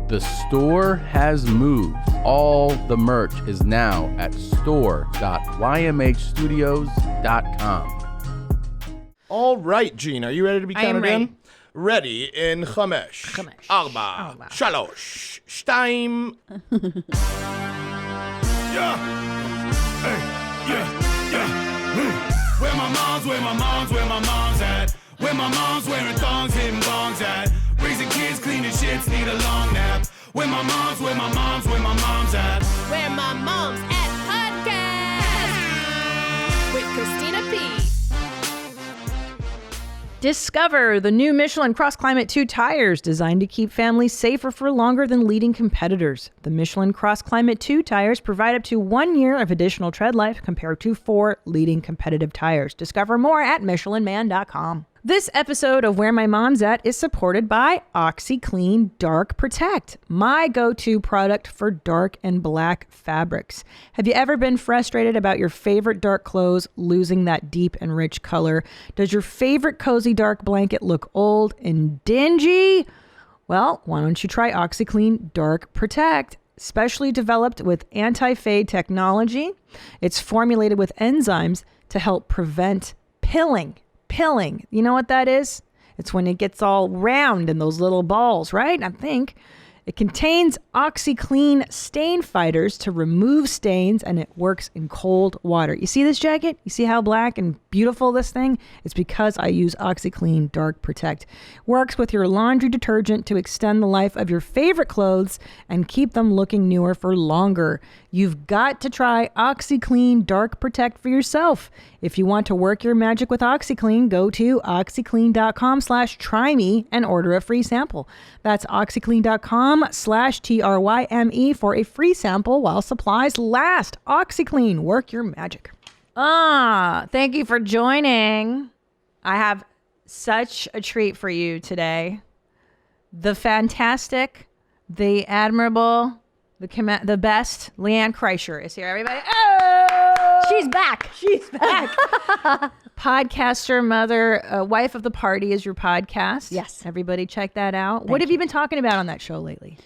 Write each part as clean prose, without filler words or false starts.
The store has moved. All the merch is now at store.ymhstudios.com. All right, Gene, are you ready to be counted in? Ready in Chamesh. Arba. Shalosh. Shtaim. Yeah. Hey. Yeah. Where my mom's at? Where my mom's wearing thongs, hitting bongs at? Raising kids, cleaning shits, need a long nap. Where my mom's at? Where My Mom's At podcast with Christina P. Discover the new Michelin Cross Climate 2 tires designed to keep families safer for longer than leading competitors. The Michelin Cross Climate 2 tires provide up to 1 year of additional tread life compared to 4 leading competitive tires. Discover more at MichelinMan.com. This episode of Where My Mom's At is supported by OxiClean Dark Protect, my go-to product for dark and black fabrics. Have you ever been frustrated about your favorite dark clothes losing that deep and rich color? Does your favorite cozy dark blanket look old and dingy? Well, why don't you try OxiClean Dark Protect? Specially developed with anti-fade technology, it's formulated with enzymes to help prevent pilling. Pilling, you know what that is? It's when it gets all round in those little balls, right? I think it contains OxiClean stain fighters to remove stains, and it works in cold water. You see this jacket? You see how black and beautiful this thing? It's because I use OxiClean Dark Protect. Works with your laundry detergent to extend the life of your favorite clothes and keep them looking newer for longer. You've got to try OxiClean Dark Protect for yourself. If you want to work your magic with OxiClean, go to oxyclean.com/tryme and order a free sample. That's oxyclean.com/TRYME for a free sample while supplies last. OxiClean, work your magic. Thank you for joining. I have such a treat for you today. The fantastic, the admirable, the best, LeeAnn Kreischer is here, everybody. Oh! She's back. Podcaster, mother, wife of the party is your podcast. Yes. Everybody check that out. What have you been talking about on that show lately?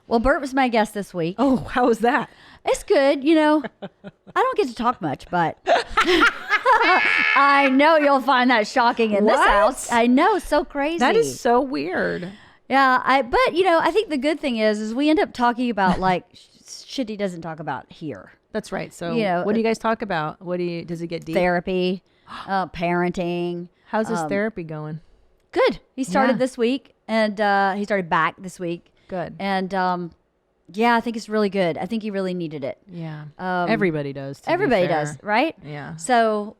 Well, Bert was my guest this week. Oh, how was that? It's good. You know, I don't get to talk much, but I know you'll find that shocking in this house. I know. So crazy. That is so weird. Yeah. But you know, I think the good thing is we end up talking about like shit he doesn't talk about here. That's right. So You know, what do you guys talk about? Does it get deep? Therapy, parenting. How's his therapy going? Good. He started this week, and he started back this week. Good. And yeah, I think it's really good. I think he really needed it. Yeah. Everybody does. Everybody does, right? Yeah. So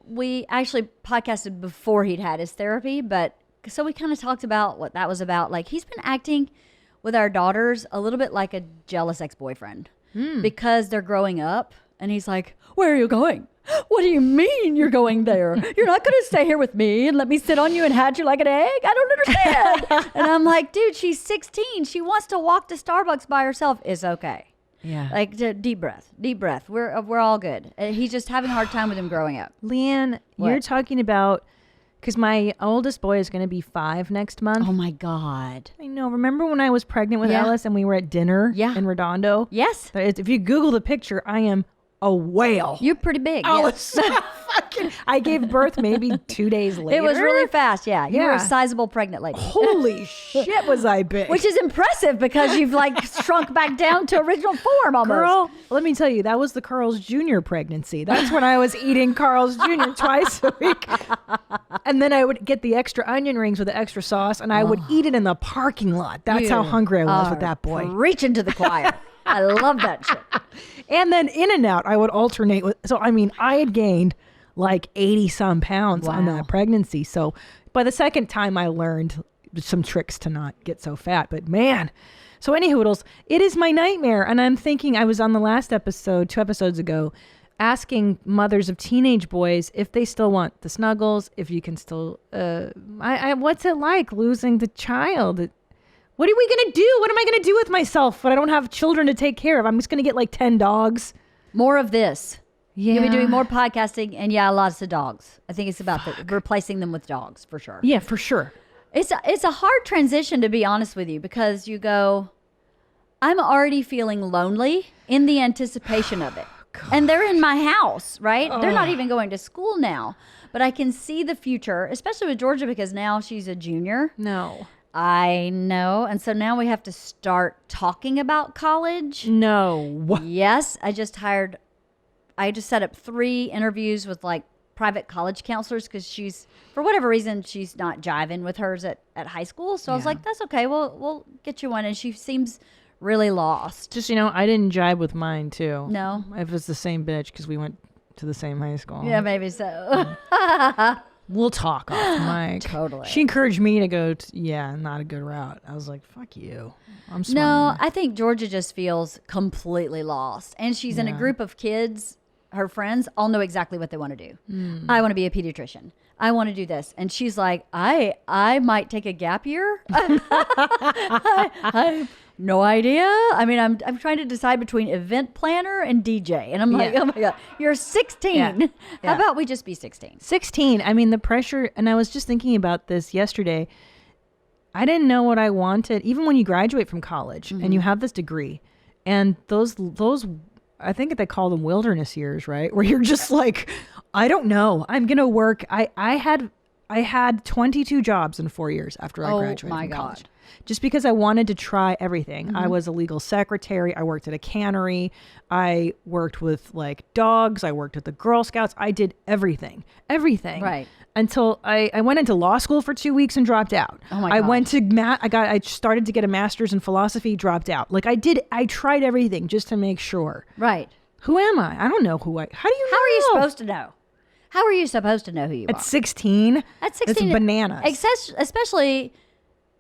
we actually podcasted before he'd had his therapy, so we kind of talked about what that was about. Like, he's been acting with our daughters a little bit like a jealous ex-boyfriend because they're growing up, and he's like, "Where are you going? What do you mean you're going there? You're not going to stay here with me and let me sit on you and hatch you like an egg? I don't understand." And I'm like, dude, she's 16. She wants to walk to Starbucks by herself. It's okay. Yeah. Like, deep breath. We're all good. He's just having a hard time with him growing up. LeeAnn, you're talking about, because my oldest boy is going to be 5 next month. Oh my God. I know. Remember when I was pregnant with Ellis and we were at dinner in Redondo? Yes. If you Google the picture, I am a whale. You're pretty big. Oh, yes. it's so fucking... I gave birth maybe 2 days later. It was really fast, yeah. You were a sizable pregnant lady. Holy shit, was I big. Which is impressive because you've like shrunk back down to original form almost. Girl, let me tell you, that was the Carl's Jr. pregnancy. That's when I was eating Carl's Jr. twice a week. And then I would get the extra onion rings with the extra sauce, and I would eat it in the parking lot. That's how hungry I was with that boy. Reaching to the choir. I love that shit. And then in and out, I would alternate with. So, I mean, I had gained like 80 some pounds on that pregnancy. So by the second time, I learned some tricks to not get so fat. But man, so any hoodles, it is my nightmare. And I'm thinking, I was on the last episode, 2 episodes ago, asking mothers of teenage boys if they still want the snuggles, if you can still, what's it like losing the child? What are we going to do? What am I going to do with myself when I don't have children to take care of? I'm just going to get like 10 dogs. More of this. Yeah. You'll be doing more podcasting and lots of dogs. I think it's about replacing them with dogs for sure. Yeah, for sure. It's a hard transition, to be honest with you, because you go, I'm already feeling lonely in the anticipation of it. And they're in my house, right? They're not even going to school now. But I can see the future, especially with Georgia, because now she's a junior. No. I know. And so now we have to start talking about college. No. Yes. I just set up 3 interviews with like private college counselors because she's, for whatever reason, she's not jiving with hers at high school. So I was like, that's okay. We'll get you one. And she seems really lost. Just, I didn't jive with mine too. No. It was the same bitch because we went to the same high school. Yeah, maybe so. We'll talk off mic. Totally. She encouraged me to go, not a good route. I was like, fuck you. I'm smart. No, I think Georgia just feels completely lost. And she's in a group of kids, her friends, all know exactly what they want to do. I want to be a pediatrician. I want to do this. And she's like, I might take a gap year. I no idea. I mean, I'm trying to decide between event planner and DJ. And I'm like, oh my God, you're 16. Yeah. How about we just be 16? 16. I mean, the pressure, and I was just thinking about this yesterday. I didn't know what I wanted, even when you graduate from college and you have this degree. And those, I think they call them wilderness years, right? Where you're just like, I don't know. I'm going to work. I had 22 jobs in 4 years after I graduated from college. Just because I wanted to try everything. I was a legal secretary. I worked at a cannery. I worked with like dogs. I worked at the Girl Scouts. I did everything. Right. Until I went into law school for 2 weeks and dropped out. Oh my I God. went to I started to get a master's in philosophy, dropped out. Like I tried everything just to make sure. Right. Who am I? I don't know how do you know? How are you supposed to know? How are you supposed to know who you are? At 16? At 16. It's bananas. Especially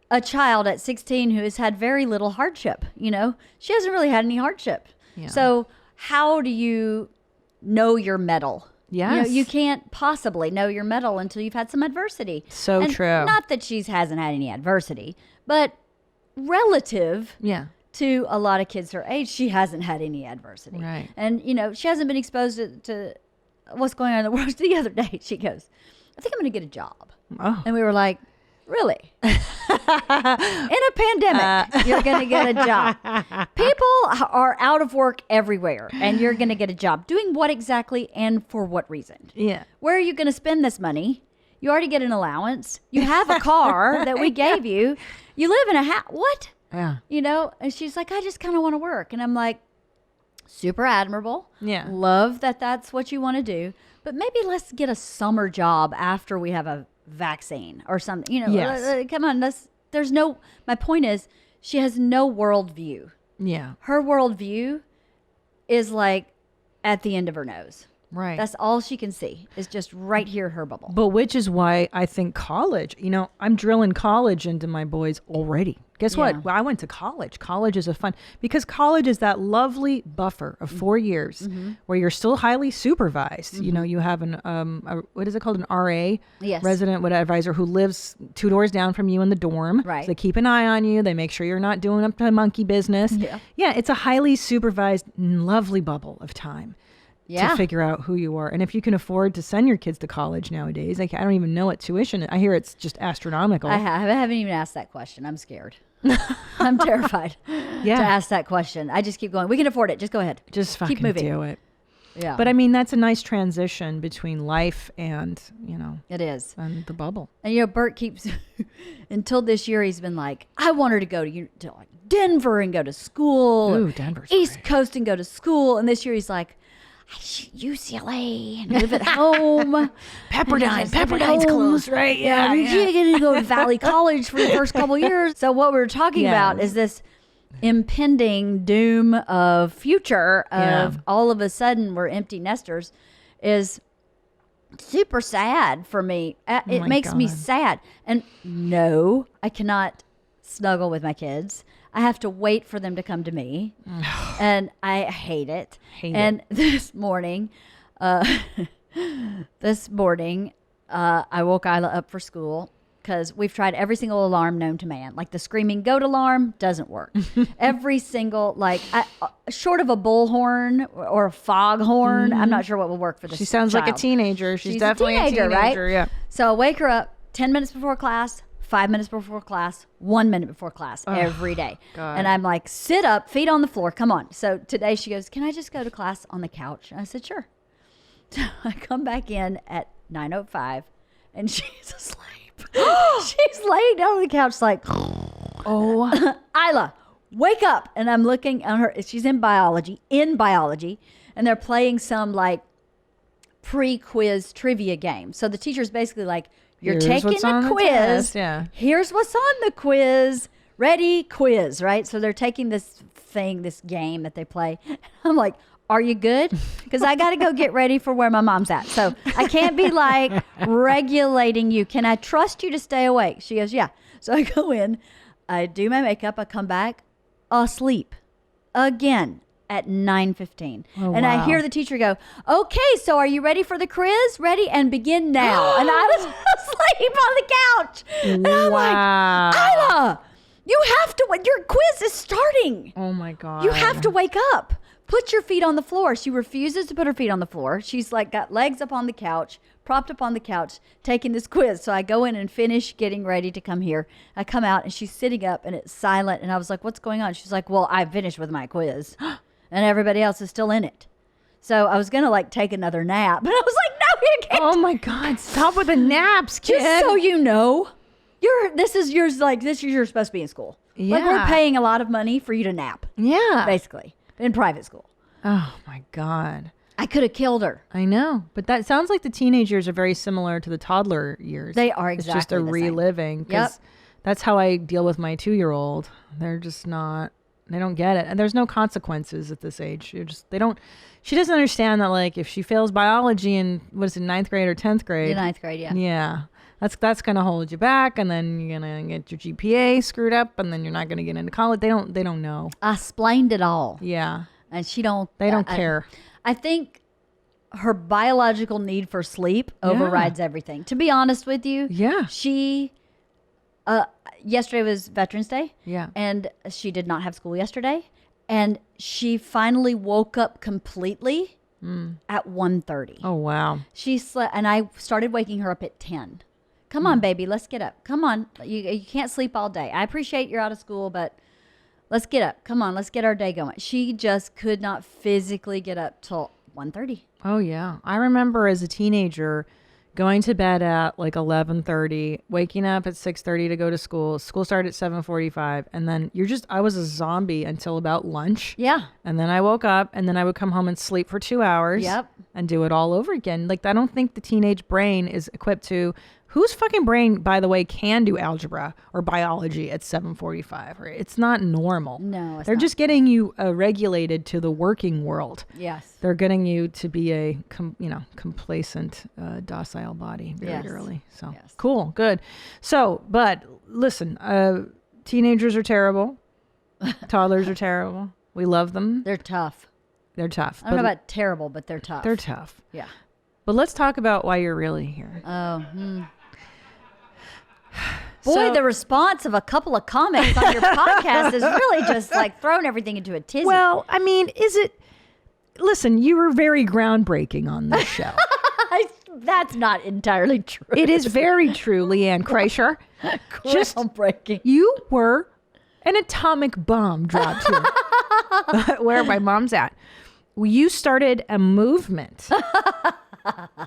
a child at 16 who has had very little hardship. She hasn't really had any hardship. Yeah. So how do you know your mettle? Yes. You can't possibly know your mettle until you've had some adversity. So And true. Not that she hasn't had any adversity, but relative to a lot of kids her age, she hasn't had any adversity. Right. And, she hasn't been exposed to what's going on in the world. The other day, she goes, I think I'm going to get a job. Oh. And we were like, really? In a pandemic, you're going to get a job. People are out of work everywhere, and you're going to get a job. Doing what exactly and for what reason? Yeah. Where are you going to spend this money? You already get an allowance. You have a car that we gave you. You live in a house. What? Yeah. And she's like, I just kind of want to work. And I'm like, super admirable. Yeah. Love that that's what you want to do. But maybe let's get a summer job after we have a vaccine or something. Yes. Come on. My point is, she has no worldview. Yeah. Her worldview is like at the end of her nose. Right. That's all she can see is just right here, her bubble. But which is why I think college, I'm drilling college into my boys already. Guess what? Well, I went to college. College is because college is that lovely buffer of 4 years where you're still highly supervised. You have what is it called? An RA, Yes. resident advisor, who lives 2 doors down from you in the dorm. Right. So they keep an eye on you. They make sure you're not doing up to monkey business. Yeah. Yeah. It's a highly supervised, lovely bubble of time. To figure out who you are. And if you can afford to send your kids to college nowadays, I don't even know what tuition. I hear it's just astronomical. I haven't even asked that question. I'm scared. I'm terrified to ask that question. I just keep going. We can afford it. Just go ahead. Just fucking keep moving. do it. Yeah. But I mean, that's a nice transition between life and, It is. and the bubble. And Bert keeps, until this year, he's been like, I want her to go to like Denver and go to school. Ooh, Denver's East great. Coast and go to school. And this year he's like, UCLA and live at home. Pepperdine's closed, right? Yeah, you're going to go to Valley College for the first couple years. So what we're talking about is this impending doom of future of all of a sudden we're empty nesters is super sad for me. It makes me sad. And no, I cannot snuggle with my kids. I have to wait for them to come to me. And I hate it. This morning, I woke Isla up for school because we've tried every single alarm known to man. Like the screaming goat alarm doesn't work. Every single, short of a bullhorn or a foghorn, I'm not sure what will work for this. She sounds like a child. teenager. She's She's definitely a teenager, right? Yeah. So I wake her up 10 minutes before class, 5 minutes before class, 1 minute before class every day. God. And I'm like, sit up, feet on the floor. Come on. So today she goes, can I just go to class on the couch? And I said, sure. So I come back in at 9:05 and she's asleep. She's laying down on the couch like, Oh, Isla, wake up. And I'm looking at her. She's in biology. And they're playing some like pre-quiz trivia game. So the teacher's basically like, you're Here's taking what's on a the quiz. test, yeah. Here's what's on the quiz. Ready, quiz, right? So they're taking this game that they play. I'm like, are you good? Because I got to go get ready for where my mom's at. So I can't be like regulating you. Can I trust you to stay awake? She goes, yeah. So I go in, I do my makeup, I come back asleep again at 9:15. Oh, and I wow. hear the teacher go, okay, so are you ready for the quiz? Ready? And begin now. And I was asleep on the couch. And I'm Wow. like, Isla, you have to, your quiz is starting. Oh my God. You have to wake up. Put your feet on the floor. She refuses to put her feet on the floor. She's like got legs up on the couch, propped up on the couch, taking this quiz. So I go in and finish getting ready to come here. I come out and she's sitting up and it's silent. And I was like, what's going on? She's like, well, I finished with my quiz and everybody else is still in it. So I was going to like take another nap. But I was like, no, you can't. Oh my God. Stop with the naps, kid. Just so you know, this is you're supposed to be in school. Like we're Yeah. paying a lot of money for you to nap, Yeah. basically, in private school. Oh my God. I could have killed her. I know. But that sounds like the teenage years are very similar to the toddler years. They are It's just a exactly the same. reliving. 'Cause Yep. that's how I deal with my 2-year-old. They're just not, they don't get it. And there's no consequences at this age. She doesn't understand that like if she fails biology in, what is it, 9th grade or 10th grade? In 9th grade, yeah. Yeah. That's going to hold you back, and then you're going to get your GPA screwed up, and then you're not going to get into college. They don't know. I explained it all. Yeah. And she don't. They don't care. I think her biological need for sleep overrides everything. To be honest with you. Yeah. She, yesterday was Veterans Day. Yeah. And she did not have school yesterday. And she finally woke up completely at 1:30. Oh, wow. She slept, and I started waking her up at 10. Come on, baby, let's get up. Come on. You can't sleep all day. I appreciate you're out of school, but let's get up. Come on, let's get our day going. She just could not physically get up till 1:30. Oh, yeah. I remember as a teenager going to bed at like 11:30, waking up at 6:30 to go to school. School started at 7:45. And then I was a zombie until about lunch. Yeah. And then I woke up, and then I would come home and sleep for 2 hours. Yep. And do it all over again. Like, I don't think the teenage brain is equipped to. Whose fucking brain, by the way, can do algebra or biology at 7:45? Right? It's not normal. No, it's They're not. just getting you regulated to the working world. Yes. They're getting you to be a complacent, docile body very Yes. early. So Yes. cool, good. So, but listen, teenagers are terrible. Toddlers are terrible. We love them. They're tough. They're tough. I don't know about terrible, but they're tough. They're tough. Yeah. But let's talk about why you're really here. Boy, So- the response of a couple of comments on your podcast is really just like throwing everything into a tizzy. Well, I mean, listen, you were very groundbreaking on this show. That's not entirely true. It is very true, LeeAnn Kreischer. Just Groundbreaking. you were an atomic bomb dropped here. Where my mom's at. You started a movement.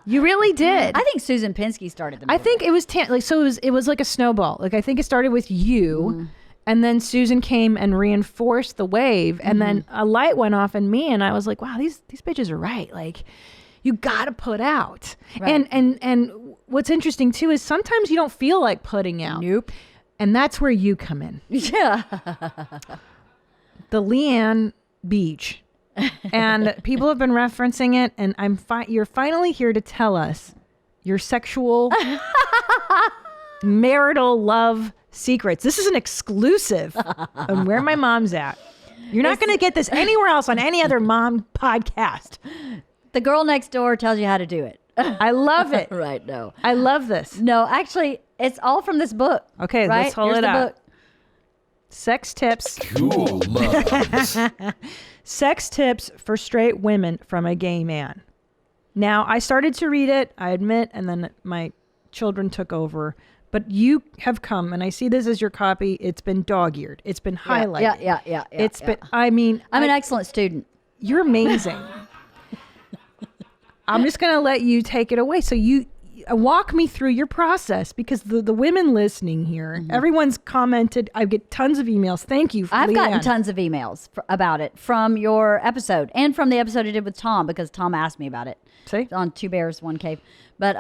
You really did. I think Susan Pinsky started the I movement. think it was it was like a snowball. Like I think it started with you, and then Susan came and reinforced the wave, and then a light went off in me, and I was like, wow, these bitches are right. Like you got to put out. Right. And what's interesting too is sometimes you don't feel like putting out. Nope. And that's where you come in. Yeah. The LeeAnn Beach. And people have been referencing it, and you're finally here to tell us your sexual marital love secrets. This is an exclusive on Where My Mom's At. You're not going to get this anywhere else on any other mom podcast. The girl next door tells you how to do it. I love it. Right, no. I love this. No, actually, it's all from this book. Okay, right? let's hold Here's it the up. book. Sex tips. Cool loves. Sex tips for straight women from a gay man. Now, I started to read it, I admit, and then my children took over. But you have come, and I see this as your copy. It's been dog-eared. It's been highlighted. Yeah. It's been, I mean. I'm an excellent student. You're amazing. I'm just going to let you take it away. So you walk me through your process, because the women listening here, everyone's commented. I get tons of emails. Thank you. I've gotten LeeAnn. tons of emails about it from your episode and from the episode I did with Tom, because Tom asked me about it. See? On Two Bears, One Cave. But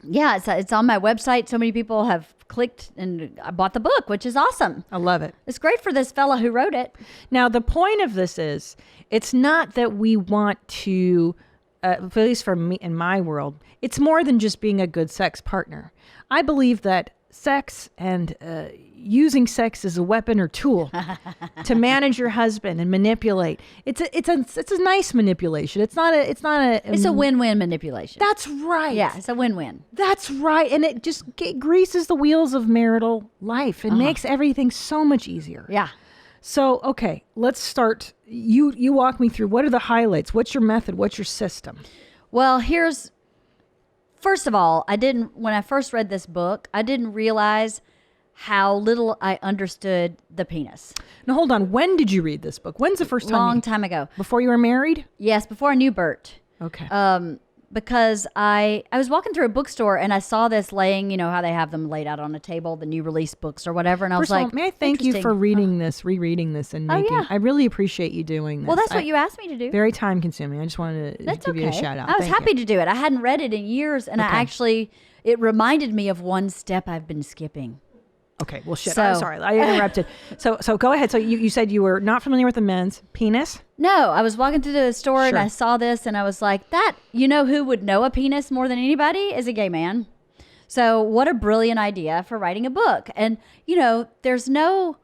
yeah, it's on my website. So many people have clicked and I bought the book, which is awesome. I love it. It's great for this fella who wrote it. Now, the point of this is, it's not that we want to, at least for me in my world, it's more than just being a good sex partner. I believe that sex and using sex as a weapon or tool to manage your husband and manipulate. It's a nice manipulation. It's a win-win manipulation. That's right. Yeah, it's a win-win. That's right. And it just greases the wheels of marital life. It makes everything so much easier. Yeah. So, okay, let's start. You walk me through, what are the highlights? What's your method? What's your system? Well, first of all, when I first read this book, I didn't realize how little I understood the penis. Now, hold on. When did you read this book? When's the first time? Long time ago. Before you were married? Yes, before I knew Bert. Okay. Because I was walking through a bookstore and I saw this laying, how they have them laid out on a table, the new release books or whatever. And I was First of all, like, may I thank you for reading this, rereading this, and making. yeah. I really appreciate you doing this. Well, that's what you asked me to do. Very time consuming. I just wanted to give you a shout out. I was Thank happy you. to do it. I hadn't read it in years, and it reminded me of one step I've been skipping. Okay, well, shit. I'm sorry. I interrupted. So go ahead. So you said you were not familiar with the men's penis? No, I was walking through the store and I saw this and I was like, who would know a penis more than anybody is a gay man. So what a brilliant idea for writing a book. And, there's no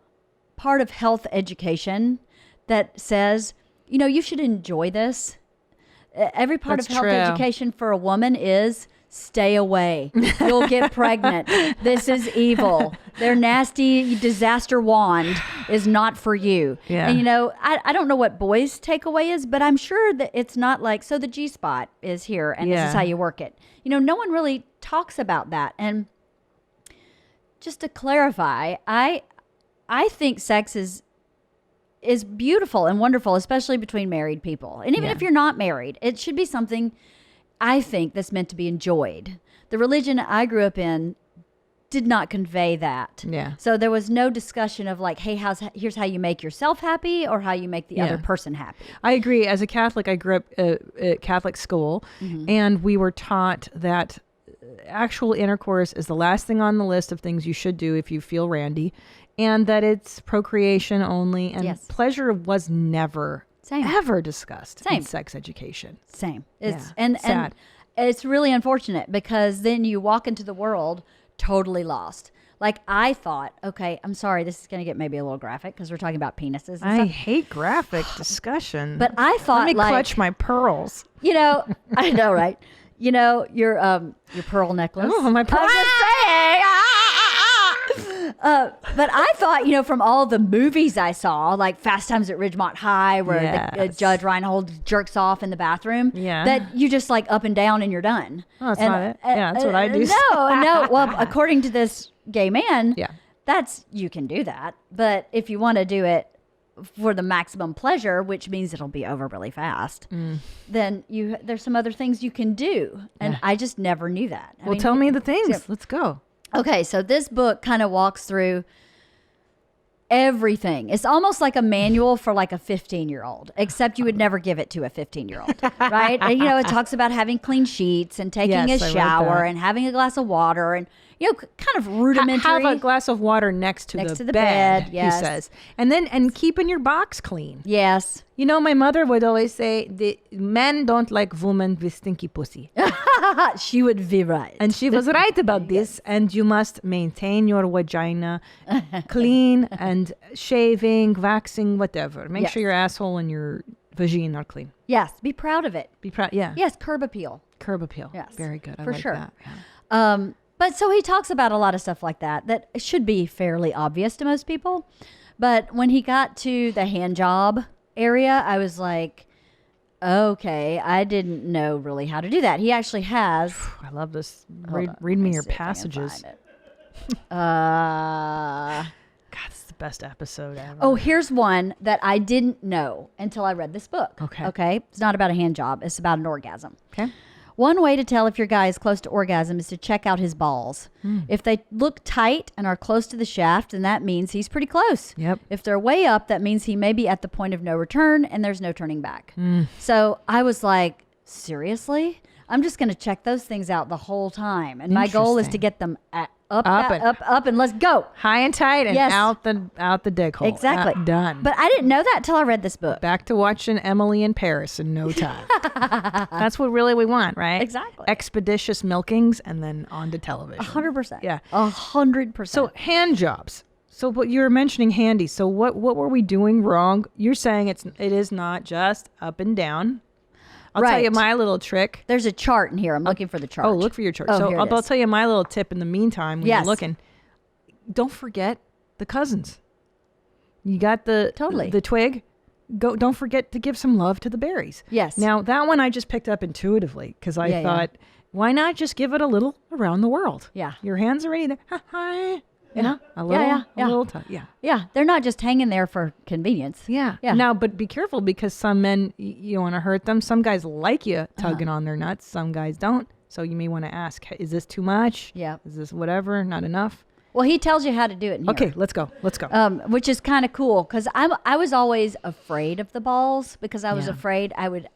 part of health education that says, you should enjoy this. Every part That's of health true. education for a woman is stay away. You'll get pregnant. This is evil. Their nasty disaster wand is not for you. Yeah. And I don't know what boys' takeaway is, but I'm sure that it's not like, so the G-spot is here and this is how you work it. No one really talks about that. And just to clarify, I think sex is beautiful and wonderful, especially between married people. And even if you're not married, it should be something, I think, that's meant to be enjoyed. The religion I grew up in did not convey that. Yeah. So there was no discussion of like, hey, here's how you make yourself happy or how you make the other person happy. I agree. As a Catholic, I grew up at Catholic school, and we were taught that actual intercourse is the last thing on the list of things you should do if you feel randy, and that it's procreation only, and pleasure was never ever discussed in sex education. Same. Sad. And it's really unfortunate because then you walk into the world totally lost. Like I thought, okay, I'm sorry, this is going to get maybe a little graphic because we're talking about penises and I stuff. hate graphic discussion. But I thought, let me clutch my pearls. I know, right? Your pearl necklace. Oh, my pearl. But I thought, from all the movies I saw, like Fast Times at Ridgemont High, where the Judge Reinhold jerks off in the bathroom, that you just like up and down and you're done. Oh, that's not it. Yeah, that's what I do. No. Well, according to this gay man, you can do that. But if you want to do it for the maximum pleasure, which means it'll be over really fast, then there's some other things you can do. And I just never knew that. Well, tell me the things. Let's go. Okay, so this book kind of walks through everything. It's almost like a manual for like a 15-year-old, except you would never give it to a 15-year-old, right? And, it talks about having clean sheets and taking a shower and having a glass of water and, kind of rudimentary. Have a glass of water next to the bed, he says. And keeping your box clean. Yes. My mother would always say, the men don't like women with stinky pussy. She would be right. And she was right about this. And you must maintain your vagina clean and shaving, waxing, whatever. Make sure your asshole and your vagina are clean. Yes. Be proud of it. Be proud. Yeah. Yes. Curb appeal. Curb appeal. Yes. Very good. I for like sure. that. Yeah. But so he talks about a lot of stuff like that should be fairly obvious to most people. But when he got to the hand job area, I was like, Okay, I didn't know really how to do that. He actually has. I love this. Hold on, Read let me me your see if I can passages. find it. God, this is the best episode ever. Oh, here's one that I didn't know until I read this book. Okay. Okay. It's not about a hand job. It's about an orgasm. Okay. One way to tell if your guy is close to orgasm is to check out his balls. If they look tight and are close to the shaft, then that means he's pretty close. Yep. If they're way up, that means he may be at the point of no return and there's no turning back. So I was like, seriously? I'm just going to check those things out the whole time. And my goal is to Interesting. get them up, Up and let's go. High and tight and Yes. out the dick hole. Exactly. Done. But I didn't know that till I read this book. Back to watching Emily in Paris in no time. That's what really we want, right? Exactly. Expeditious milkings and then on to television. 100%. Yeah. 100%. So hand jobs. So what you were mentioning handy. So what were we doing wrong? You're saying it is not just up and down. I'll tell you Right. my little trick. there's a chart in here. I'm looking for the chart. Oh, look for your chart. Oh, So here it I'll is. tell you my little tip in the meantime when Yes. you're looking. Don't forget the cousins. You got the Totally. the twig. Don't forget to give some love to the berries. Yes. Now that one I just picked up intuitively because I Yeah, yeah. thought, why not just give it a little around the world? Yeah. Your hands are already there. You know, a little, yeah. a little touch. Yeah. Yeah, they're not just hanging there for convenience. Yeah. Yeah. Now, but be careful because some men, you want to hurt them. Some guys like you tugging on their nuts. Some guys don't. So you may want to ask, is this too much? Yeah. Is this whatever? Not enough? Well, he tells you how to do it in here. Okay, let's go. Let's go. Which is kind of cool because I was always afraid of the balls because I was Yeah. afraid I would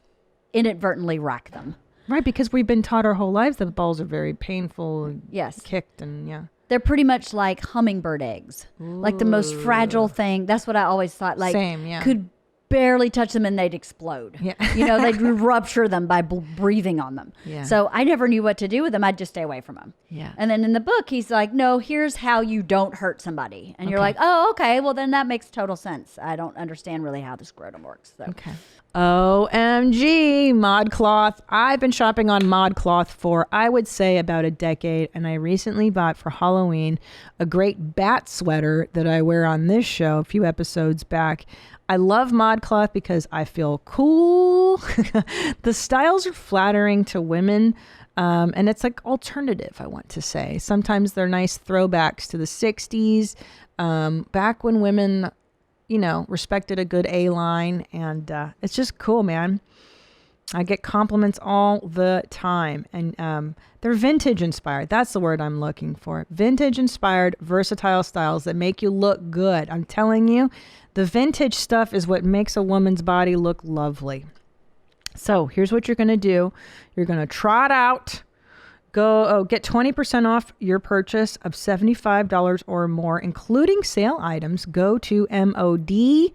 inadvertently rack them. Right, because we've been taught our whole lives that the balls are very painful and Yes. kicked and yeah. They're pretty much like hummingbird eggs, like the most fragile thing. That's what I always thought. Like, Same, yeah. could barely touch them and they'd explode. Yeah. You know, they'd rupture them by breathing on them. Yeah. So I never knew what to do with them. I'd just stay away from them. Yeah. And then in the book, he's like, no, here's how you don't hurt somebody. And you're like, oh, okay. Well, then that makes total sense. I don't understand really how the scrotum works. So. Okay. OMG, ModCloth. I've been shopping on ModCloth for, I would say, about a decade, and I recently bought for Halloween a great bat sweater that I wear on this show a few episodes back. I love ModCloth because I feel cool. The styles are flattering to women, and it's like alternative, I want to say. Sometimes they're nice throwbacks to the 60s, back when women, respected a good A-line, and it's just cool, man. I get compliments all the time, and they're vintage inspired. That's the word I'm looking for. Vintage inspired, versatile styles that make you look good. I'm telling you, the vintage stuff is what makes a woman's body look lovely. So here's what you're going to do. You're going to trot out. Get 20% off your purchase of $75 or more, including sale items. Go to modcloth.com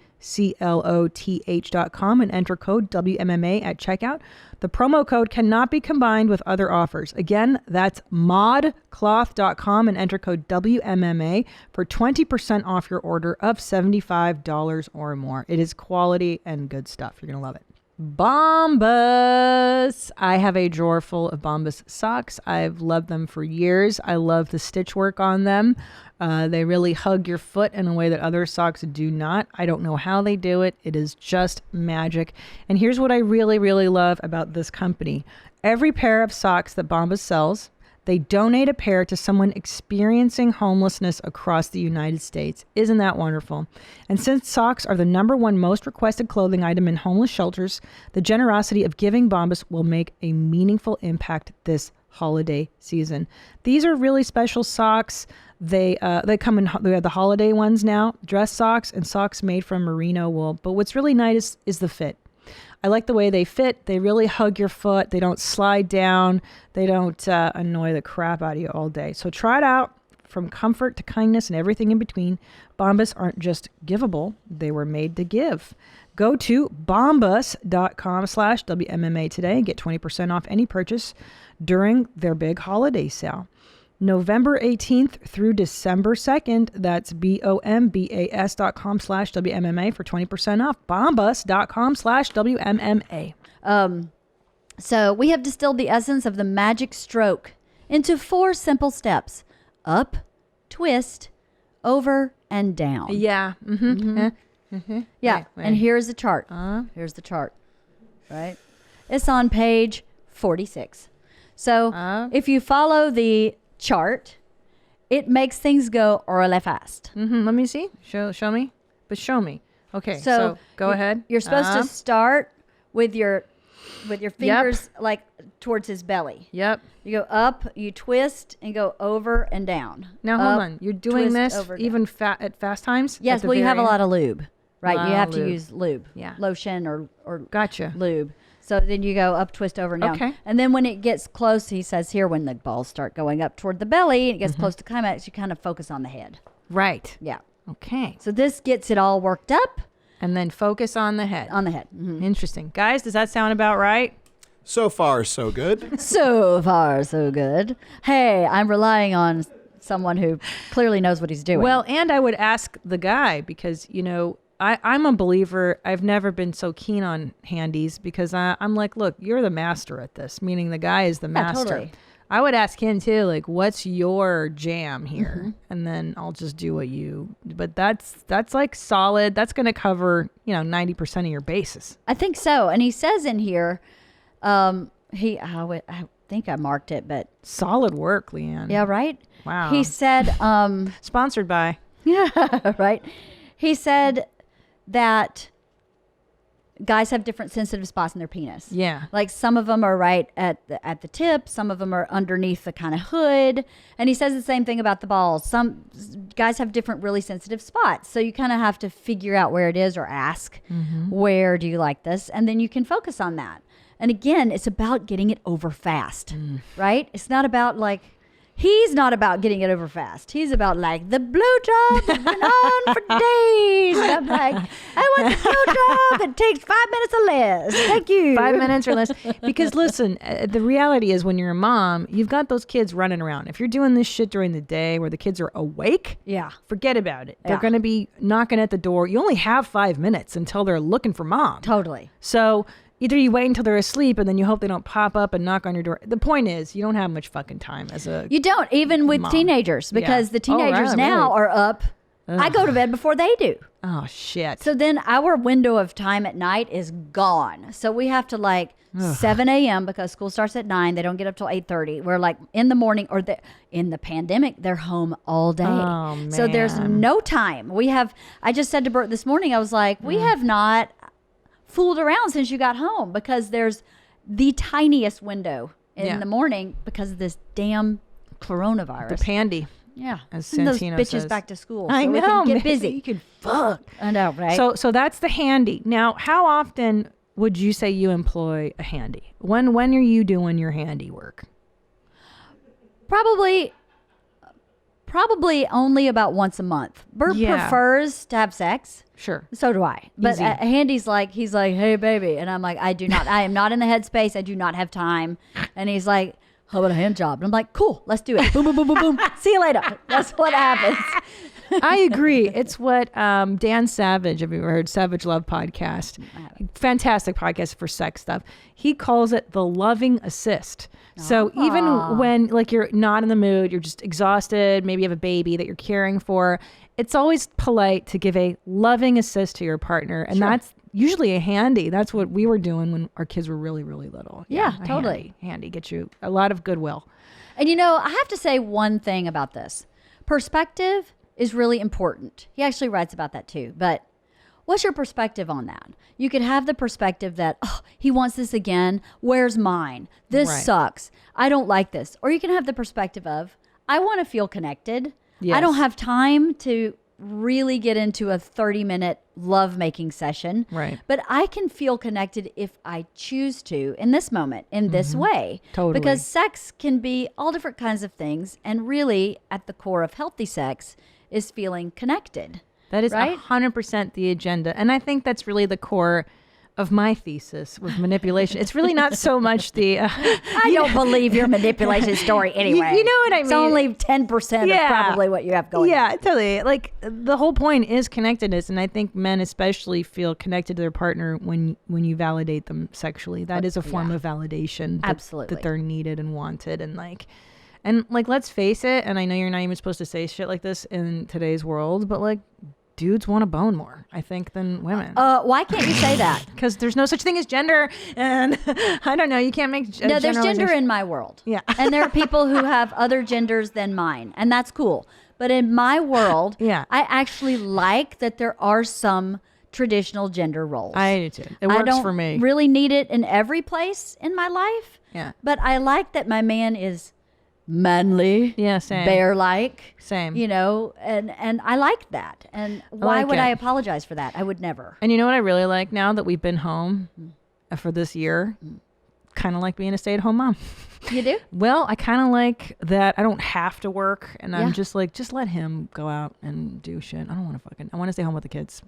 and enter code WMMA at checkout. The promo code cannot be combined with other offers. Again, that's modcloth.com and enter code WMMA for 20% off your order of $75 or more. It is quality and good stuff. You're going to love it. Bombas. I have a drawer full of Bombas socks. I've loved them for years. I love the stitch work on them. They really hug your foot in a way that other socks do not. I don't know how they do it. It is just magic. And here's what I really, really love about this company. Every pair of socks that Bombas sells, they donate a pair to someone experiencing homelessness across the United States. Isn't that wonderful? And since socks are the #1 most requested clothing item in homeless shelters, the generosity of giving Bombas will make a meaningful impact this holiday season. These are really special socks. They come in, we have the holiday ones now, dress socks and socks made from merino wool. But what's really nice is the fit. I like the way they fit. They really hug your foot. They don't slide down. They don't annoy the crap out of you all day. So try it out. From comfort to kindness and everything in between, Bombas aren't just givable. They were made to give. Go to bombas.com/WMMA today and get 20% off any purchase during their big holiday sale. November 18th through December 2nd. That's bombas.com/WMMA for 20% off. Bombas.com/WMMA. So we have distilled the essence of the magic stroke into 4 simple steps: up, twist, over, and down. Yeah. Yeah. Right. And here's the chart. Here's the chart. right? It's on page 46. So if you follow the chart, it makes things go really fast. Let me see. Show me. But show me. Okay. So go ahead. You're supposed to start with your fingers like towards his belly. Yep. You go up, you twist, and go over and down. Now hold on. You're doing twist, this over, even at fast times? Yes. Well, you have a lot of lube, right? You have to use lube. Yeah. Lotion or Gotcha. lube. So then you go up, twist over and down. Okay. And then when it gets close, he says here, when the balls start going up toward the belly, and it gets close to climax, you kind of focus on the head. Right. Yeah. Okay. So this gets it all worked up. And then focus on the head. On the head. Mm-hmm. Interesting. Guys, does that sound about right? So far, so good. So far, so good. Hey, I'm relying on someone who clearly knows what he's doing. Well, and I would ask the guy because, I'm a believer. I've never been so keen on handies because I'm like, look, you're the master at this, meaning the guy is the master. Totally. I would ask him too, like, what's your jam here? And then I'll just do but that's like solid. That's going to cover, 90% of your bases. I think so. And he says in here, I think I marked it, but Solid work, LeeAnn. yeah, right? Wow. He said, Sponsored by. yeah, right. He said that guys have different sensitive spots in their penis. Yeah. Like some of them are right at the tip. Some of them are underneath the kind of hood. And he says the same thing about the balls. Some guys have different really sensitive spots. So you kind of have to figure out where it is or ask, where do you like this? And then you can focus on that. And again, it's about getting it over fast, right? It's not about he's not about getting it over fast. He's about the blowjob has been on for days. And I'm like, I want the blowjob that takes 5 minutes or less. Thank you. 5 minutes or less. Because listen, the reality is when you're a mom, you've got those kids running around. If you're doing this shit during the day where the kids are awake, Yeah. forget about it. They're Yeah. going to be knocking at the door. You only have 5 minutes until they're looking for mom. Totally. So either you wait until they're asleep and then you hope they don't pop up and knock on your door. The point is, you don't have much fucking time as a You don't, even with Mom. teenagers, because Yeah. the teenagers right, now really. are up. I go to bed before they do. Oh, shit. So then our window of time at night is gone. So we have to 7 a.m. because school starts at 9. They don't get up till 8:30. We're in the morning, or in the pandemic, they're home all day. Oh, So there's man. no time. I just said to Bert this morning, I was like, we have not fooled around since you got home, because there's the tiniest window in the morning because of this damn coronavirus. the pandy. Yeah. As Send those Santino bitches says. back to school. I so know. we can get man. busy. You can fuck. I know, right? So that's the handy. Now, how often would you say you employ a handy? When are you doing your handy work? Probably only about once a month. Bert Yeah. prefers to have sex. Sure. So do I. But Easy. Handy's he's like, hey, baby. And I'm like, I am not in the headspace. I do not have time. And he's like, how about a hand job? And I'm like, cool, let's do it. Boom, boom, boom, boom, boom. See you later. That's what happens. I agree. It's what Dan Savage, have you ever heard Savage Love podcast? Fantastic podcast for sex stuff. He calls it the loving assist. So even when you're not in the mood, you're just exhausted, maybe you have a baby that you're caring for, it's always polite to give a loving assist to your partner. And that's usually a handy. That's what we were doing when our kids were really, really little. Yeah, a totally. Handy gets you a lot of goodwill. And I have to say one thing about this. Perspective is really important. He actually writes about that too. But what's your perspective on that? You could have the perspective that, oh, he wants this again. Where's mine? This Right. sucks. I don't like this. Or you can have the perspective of, I want to feel connected. Yes. I don't have time to really get into a 30-minute love-making session. Right. But I can feel connected if I choose to in this moment, in this way. Totally. Because sex can be all different kinds of things. And really, at the core of healthy sex is feeling connected. That is right? 100% the agenda. And I think that's really the core of my thesis with manipulation. It's really not so much the... I don't believe your manipulation story anyway. You know what I mean? It's only 10% of probably what you have going on. Yeah, totally. The whole point is connectedness. And I think men especially feel connected to their partner when you validate them sexually. That is a form of validation. Absolutely. That they're needed and wanted. And let's face it, and I know you're not even supposed to say shit like this in today's world, but dudes want to bone more, I think, than women. Why can't you say that? Because there's no such thing as gender, and I don't know. You can't make No, there's gender in my world. Yeah. And there are people who have other genders than mine, and that's cool. But in my world, Yeah. I actually like that there are some traditional gender roles. I do too. It I works don't for me. really need it in every place in my life. Yeah. But I like that my man is manly. Yeah, same. Bear-like. Same. You know, and I like that. And why like would it. I apologize for that? I would never. And you know what I really like now that we've been home for this year? Kind of like being a stay-at-home mom. You do? Well, I kind of like that I don't have to work, and Yeah. I'm just like, just let him go out and do shit. I don't want to I want to stay home with the kids.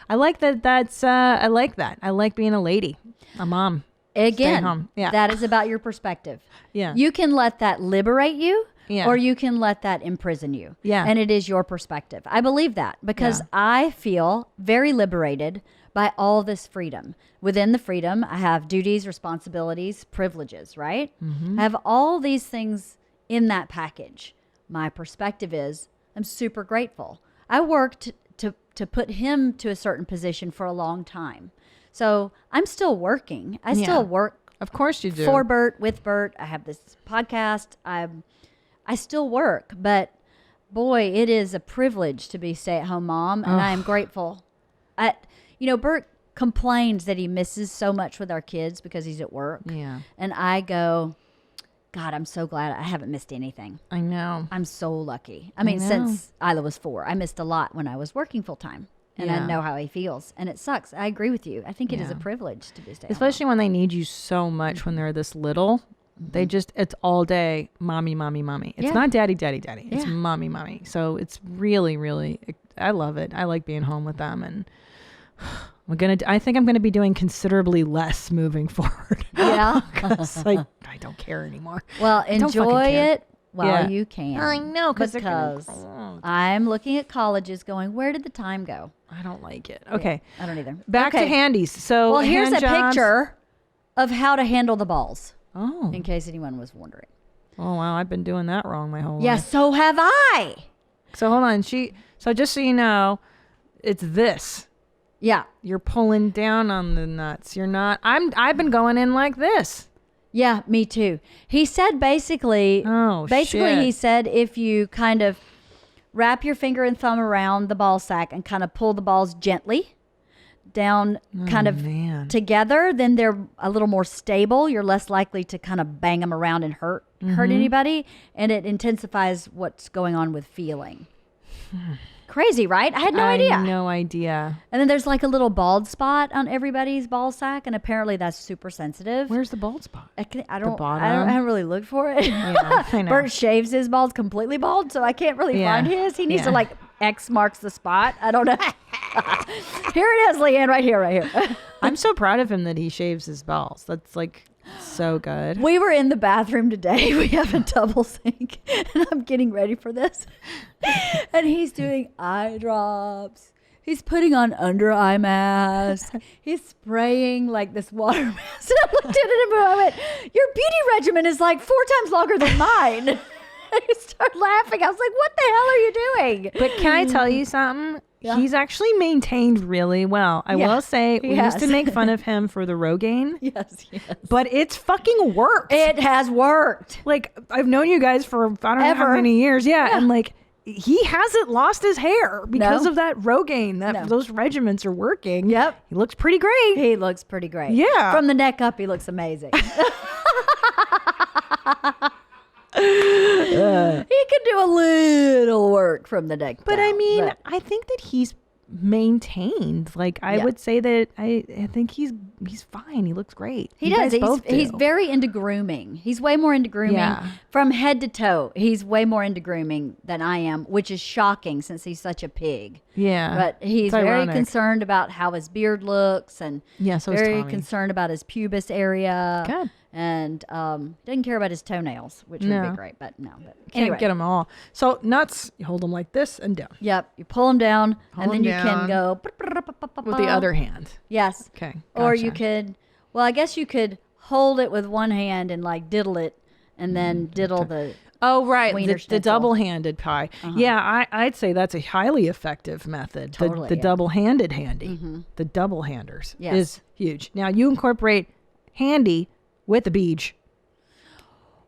I like that. I like that. I like being a lady, a mom. Again, home. Yeah. that is about your perspective. Yeah. You can let that liberate you, Yeah. or you can let that imprison you. Yeah. And it is your perspective. I believe that because Yeah. I feel very liberated by all this freedom. Within the freedom, I have duties, responsibilities, privileges, right? I have all these things in that package. My perspective is I'm super grateful. I worked to put him to a certain position for a long time. So I'm still working. I Yeah. still work Of course you do. for Bert, with Bert. I have this podcast. I still work, but boy, it is a privilege to be stay-at-home mom, and I am grateful. Bert complains that he misses so much with our kids because he's at work. Yeah. And I go, God, I'm so glad I haven't missed anything. I know. I'm so lucky. I mean, know. since Isla was 4, I missed a lot when I was working full time. And Yeah. I know how he feels. And it sucks. I agree with you. I think it is a Yeah. privilege to be stay-at-home. Especially when they need you so much when they're this little. They just, it's all day, mommy, mommy, mommy. It's Yeah. not daddy, daddy, daddy. It's Yeah. mommy, mommy. So it's really, really, I love it. I like being home with them. And I think I'm going to be doing considerably less moving forward. Yeah. 'Cause, like, I don't care anymore. Well, don't fucking enjoy care. it while Yeah. you can. I know, because because I'm looking at colleges going, where did the time go? I don't like it. Okay. I don't either. Back to Okay. handies. So Well, here's hand a jobs- picture of how to handle the balls, Oh. in case anyone was wondering. Oh, wow. I've been doing that wrong my whole Yeah, life. so have I. So hold on. So just so you know, it's this. Yeah. You're pulling down on the nuts. You're not. I've been going in like this. Yeah, me too. He said basically, shit. he said if you kind of wrap your finger and thumb around the ball sack and kind of pull the balls gently down kind of man. together, then they're a little more stable. You're less likely to kind of bang them around and hurt anybody. And it intensifies what's going on with feeling. Crazy, right? I had no idea. No idea. And then there's like a little bald spot on everybody's ball sack, and apparently that's super sensitive. Where's the bald spot? I don't bottom? I haven't really looked for it. Yeah, I know. Bert shaves his balls completely bald, so I can't really Yeah. find his. He needs to Yeah. like X marks the spot. I don't know. Here it is, LeeAnn, right here. I'm so proud of him that he shaves his balls. That's like so good. We were in the bathroom today. We have a double sink, and I'm getting ready for this. And he's doing eye drops. He's putting on under eye mask. He's spraying like this water mask. And I looked at him and I went, your beauty regimen is like 4 times longer than mine. I started laughing. I was like, what the hell are you doing? But can I tell you something? Yeah. He's actually maintained really well. I Yeah, will say he we used to has. make fun of him for the Rogaine, Yes. but it's fucking worked. It has worked. Like, I've known you guys for I don't know how Ever. many years. Yeah. And like, he hasn't lost his hair because No. of that Rogaine. No. Those regiments are working. Yep. He looks pretty great. He looks pretty great. Yeah. From the neck up, he looks amazing. He could do a little work from the neck But down, I mean, but- I think that he's maintained. Like, I Yeah. would say that I think he's fine. He looks great. He You does. guys both He's do. very into grooming. He's way more into grooming Yeah. from head to toe. He's way more into grooming than I am, which is shocking since he's such a pig. Yeah. But he's It's very ironic. concerned about how his beard looks and Yeah, so is very Tommy. concerned about his pubis area. Good. And doesn't care about his toenails, which would No. be great. But no. But Can't anyway. get them all. So nuts, you hold them like this and down Yep. You pull them down Hold and then 'em you can down. go. with the other hand. Yes. Okay. Or you gotcha. could, well, I guess you could hold it with one hand and like diddle it and then diddle the Oh, right. Wiener The schnitzel. double-handed pie. Yeah, I'd say that's a highly effective method. Totally, The yeah. double-handed handy. The double-handers Yes. is huge. Now, you incorporate handy with the beej,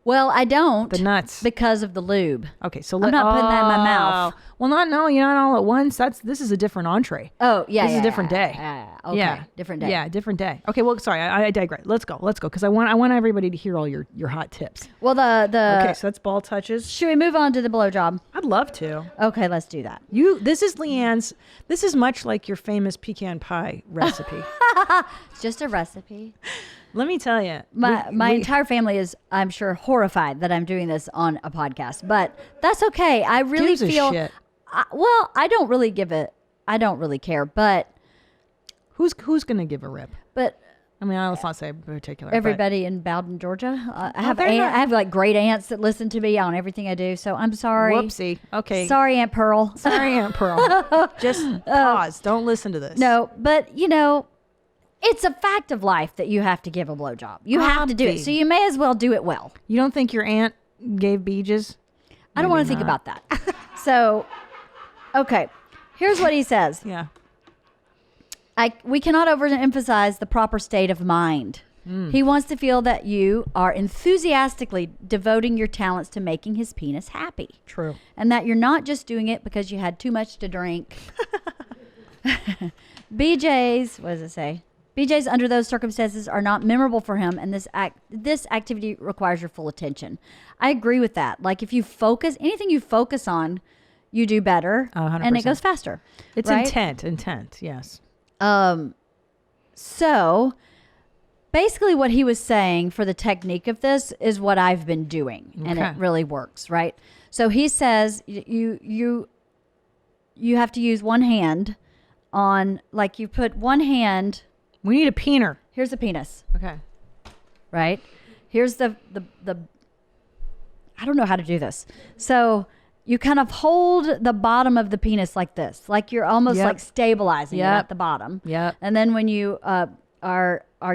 Well, I don't. the nuts. Because of the lube. Okay, so I'm not putting that in my mouth. Well, you're not all at once. This is a different entree. Oh, yeah. This is a different day. Okay. Yeah. Different day. Yeah, different day. Okay, well, sorry, I digress. Let's go, because I want everybody to hear all your hot tips. Well, Okay, so that's ball touches. should we move on to the blowjob? I'd love to. Okay, let's do that. This is LeeAnn's. This is much like your famous pecan pie recipe. It's just a recipe. Let me tell you, My entire family is, I'm sure, horrified that I'm doing this on a podcast, but that's okay. I really gives a feel. shit. I don't really give it. I don't really care, but who's gonna give a rip? I mean, let's not say particular. everybody in Bowden, Georgia. I have they're not- I have like great aunts that listen to me on everything I do. So I'm sorry. Whoopsie. Okay. Sorry, Aunt Pearl. Sorry, Aunt Pearl. Just pause. Don't listen to this. No, but it's a fact of life that you have to give a blowjob. You have to do it, Obvi. so you may as well do it well. You don't think your aunt gave beeges? I don't want to think about that. So, okay, here's what he says. Yeah. We cannot overemphasize the proper state of mind. He wants to feel that you are enthusiastically devoting your talents to making his penis happy. True. And that you're not just doing it because you had too much to drink. BJ's, what does it say? BJ's under those circumstances are not memorable for him, and this activity requires your full attention. I agree with that. Like if you focus, anything you focus on, you do better, 100%. and it goes faster. It's right? intent. Yes. So basically what he was saying for the technique of this is what I've been doing, and Okay. it really works, right? So he says you have to use one hand on, like you put one hand. We need a peener. Here's the penis, Okay. right? Here's the I don't know how to do this. So you kind of hold the bottom of the penis like this, like you're almost Yep. like stabilizing it Yep. at the bottom. Yep. And then when you are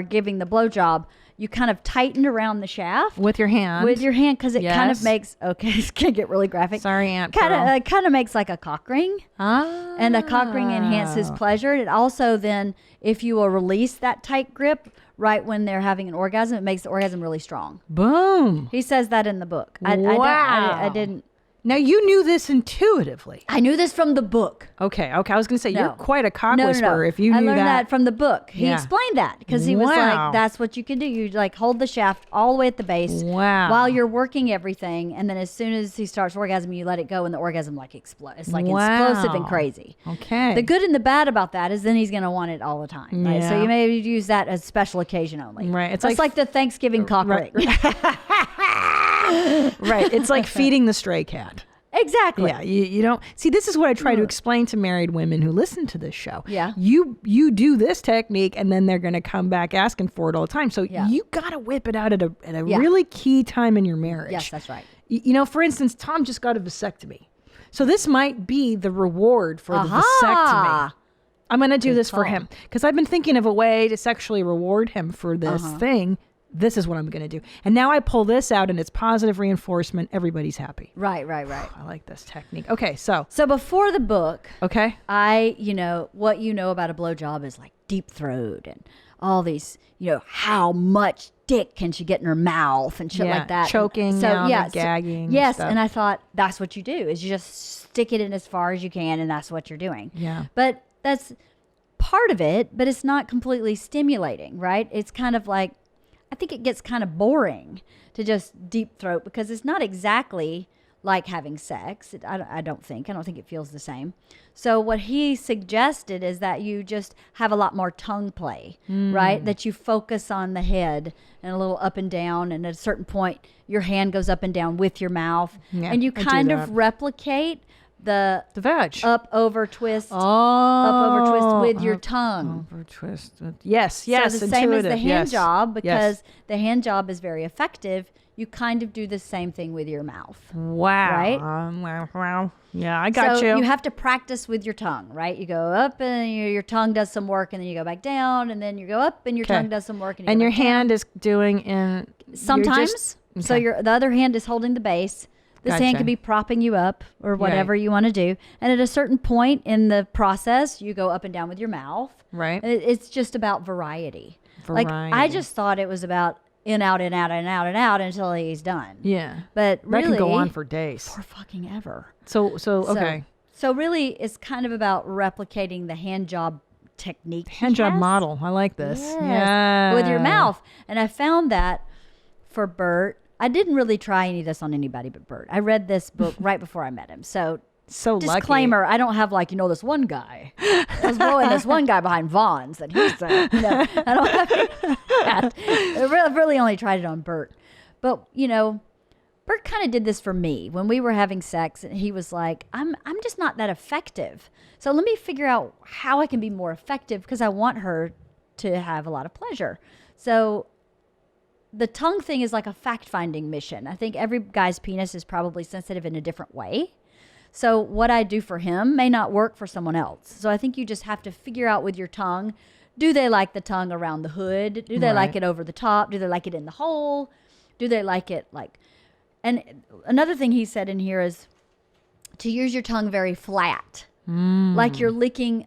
giving the blowjob, you kind of tighten around the shaft With your hand. with your hand, because it kind of Yes. makes, okay, it's gonna get really graphic. Sorry, Aunt Kind Pearl. of kind of makes like a cock ring. Ah. And a cock ring enhances pleasure. It also then, if you will release that tight grip right when they're having an orgasm, it makes the orgasm really strong. Boom. He says that in the book. I Wow. didn't. Now you knew this intuitively. I knew this from the book. Okay. I was going to say No. you're quite a cock No. whisperer if you I knew learned that. that from the book. He Yeah. explained that because he was Wow. like, that's what you can do. You like hold the shaft all the way at the base Wow. while you're working everything. And then as soon as he starts orgasm, you let it go and the orgasm like explodes. It's like explosive and Wow. crazy. Okay. The good and the bad about that is then he's going to want it all the time. Right? So Yeah. you may use that as special occasion only. Right. It's That's like the Thanksgiving cock Right. ring. Right. It's like feeding the stray cat. Exactly. Yeah, you don't see. This is what I try to explain to married women who listen to this show. Yeah. you do this technique, and then they're going to come back asking for it all the time. So Yeah. you got to whip it out at a Yeah. really key time in your marriage. Yes, that's right. For instance, Tom just got a vasectomy, so this might be the reward for the Aha! vasectomy. I'm going to do this for call. him because I've been thinking of a way to sexually reward him for this thing. This is what I'm going to do. And now I pull this out and it's positive reinforcement. Everybody's happy. Right. I like this technique. Okay, so, So before the book, okay. what you know about a blowjob is like deep throat and all these, how much dick can she get in her mouth and shit Yeah, like that. choking down and gagging and Yes, stuff. and I thought that's what you do is you just stick it in as far as you can, and that's what you're doing. Yeah. But that's part of it, but it's not completely stimulating, right? It's kind of like, I think it gets kind of boring to just deep throat because it's not exactly like having sex. I don't think it feels the same. So what he suggested is that you just have a lot more tongue play, right? That you focus on the head and a little up and down, and at a certain point your hand goes up and down with your mouth, Yeah, and you I do kind that. of replicate the veg. up over twist, Oh, up over twist with your tongue. Over twist. Yes, yes. So the same as the intuitive, hand yes. job, because Yes. the hand job is very effective. You kind of do the same thing with your mouth. Wow. Right? Wow. Yeah, I got So you. you have to practice with your tongue, right? You go up and your tongue does some work, and then you go back down, and then you go up and your Okay. tongue does some work, and, you and go your back down. hand is doing in Sometimes. you're just- So okay. the other hand is holding the base. This hand could be propping you up or whatever you want to do. And at a certain point in the process, you go up and down with your mouth. Right. It's just about variety. Like, I just thought it was about in, out, in, out, in, out, and out until he's done. Yeah. But really. That can go on for days. For fucking ever. So okay. So really, it's kind of about replicating the hand job technique. Hand job model. I like this. Yes. Yeah. With your mouth. And I found that for Bert, I didn't really try any of this on anybody but Bert. I read this book right before I met him. So disclaimer, lucky. I don't have like, this one guy. I was blowing this one guy behind Vaughn's and he said, no, I don't have that. I really only tried it on Bert. But, Bert kind of did this for me when we were having sex, and he was like, I'm just not that effective. So let me figure out how I can be more effective because I want her to have a lot of pleasure. So the tongue thing is like a fact-finding mission. I think every guy's penis is probably sensitive in a different way. So what I do for him may not work for someone else. So I think you just have to figure out with your tongue, do they like the tongue around the hood? Do they like it over the top? Do they like it in the hole? Do they like it like... And another thing he said in here is to use your tongue very flat. Like you're licking,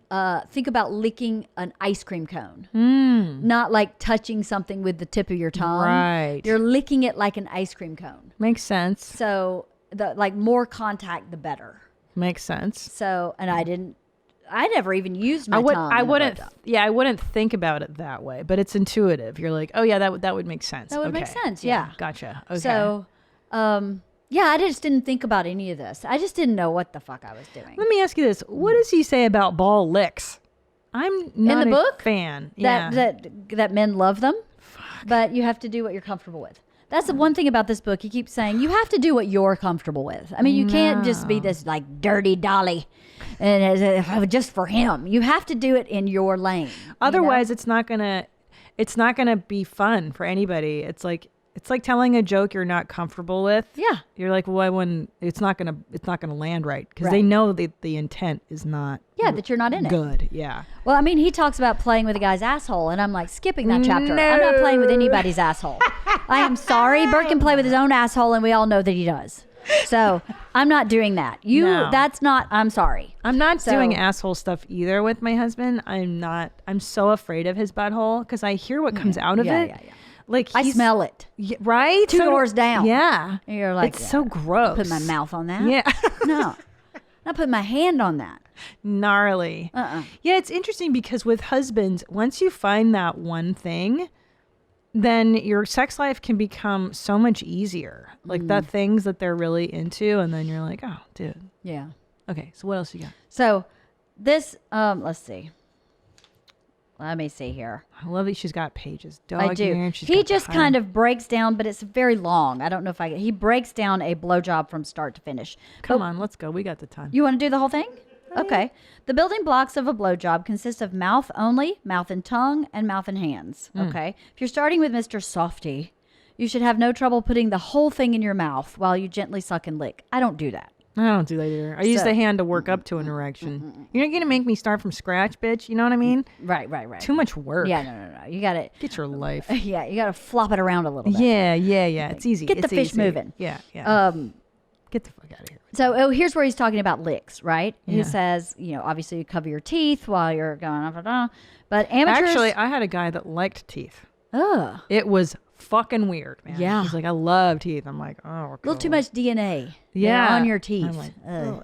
think about licking an ice cream cone. Not like touching something with the tip of your tongue. Right. You're licking it like an ice cream cone. Makes sense. So the more contact, the better. Makes sense. So, and I never even used my tongue. I wouldn't think about it that way, but it's intuitive. You're like, oh yeah, that would make sense. That would make sense. Yeah. Gotcha. Okay. So, I just didn't think about any of this. I just didn't know what the fuck I was doing. Let me ask you this. What does he say about ball licks? I'm not in the book? Fan. That men love them, but you have to do what you're comfortable with. That's the one thing about this book. He keeps saying you have to do what you're comfortable with. I mean, you can't just be this like dirty dolly and just for him. You have to do it in your lane. Otherwise, it's not gonna be fun for anybody. It's like telling a joke you're not comfortable with. Yeah. You're like, well, I wouldn't. It's not gonna land right because they know that the intent is not. Yeah, that you're not in it. Good. Yeah. Well, I mean, he talks about playing with a guy's asshole, and I'm like skipping that chapter. No. I'm not playing with anybody's asshole. I am sorry. Bert can play with his own asshole, and we all know that he does. So I'm not doing that. That's not. I'm sorry. I'm not doing asshole stuff either with my husband. I'm not. I'm so afraid of his butthole because I hear what comes out of it. Yeah. Like I smell it. Right? Two doors down. Yeah. And you're like, it's so gross. Put my mouth on that. Yeah. No. Not put my hand on that. Gnarly. Yeah, it's interesting because with husbands, once you find that one thing, then your sex life can become so much easier. Like the things that they're really into, and then you're like, oh, dude. Yeah. Okay, so what else you got? So this, let's see. Let me see here. I love that she's got pages. I do. He just kind of breaks down, but it's very long. I don't know if he breaks down a blowjob from start to finish. Come on, let's go. We got the time. You want to do the whole thing? Okay. The building blocks of a blowjob consist of mouth only, mouth and tongue, and mouth and hands. Okay. If you're starting with Mr. Softy, you should have no trouble putting the whole thing in your mouth while you gently suck and lick. I don't do that. I don't do that either. I use the hand to work up to an erection. You're not going to make me start from scratch, bitch. You know what I mean? Right. Too much work. Yeah, no. You got to... Get your life. Yeah, you got to flop it around a little bit. Yeah. It's easy. Get the fish moving. Yeah. Get the fuck out of here. So here's where he's talking about licks, right? Yeah. He says, obviously you cover your teeth while you're going up and down. But amateurs... Actually, I had a guy that liked teeth. Oh. It was fucking weird, man. Yeah. He's like, I love teeth. I'm like, oh, cool. A little too much DNA. Yeah. On your teeth. I'm like, oh.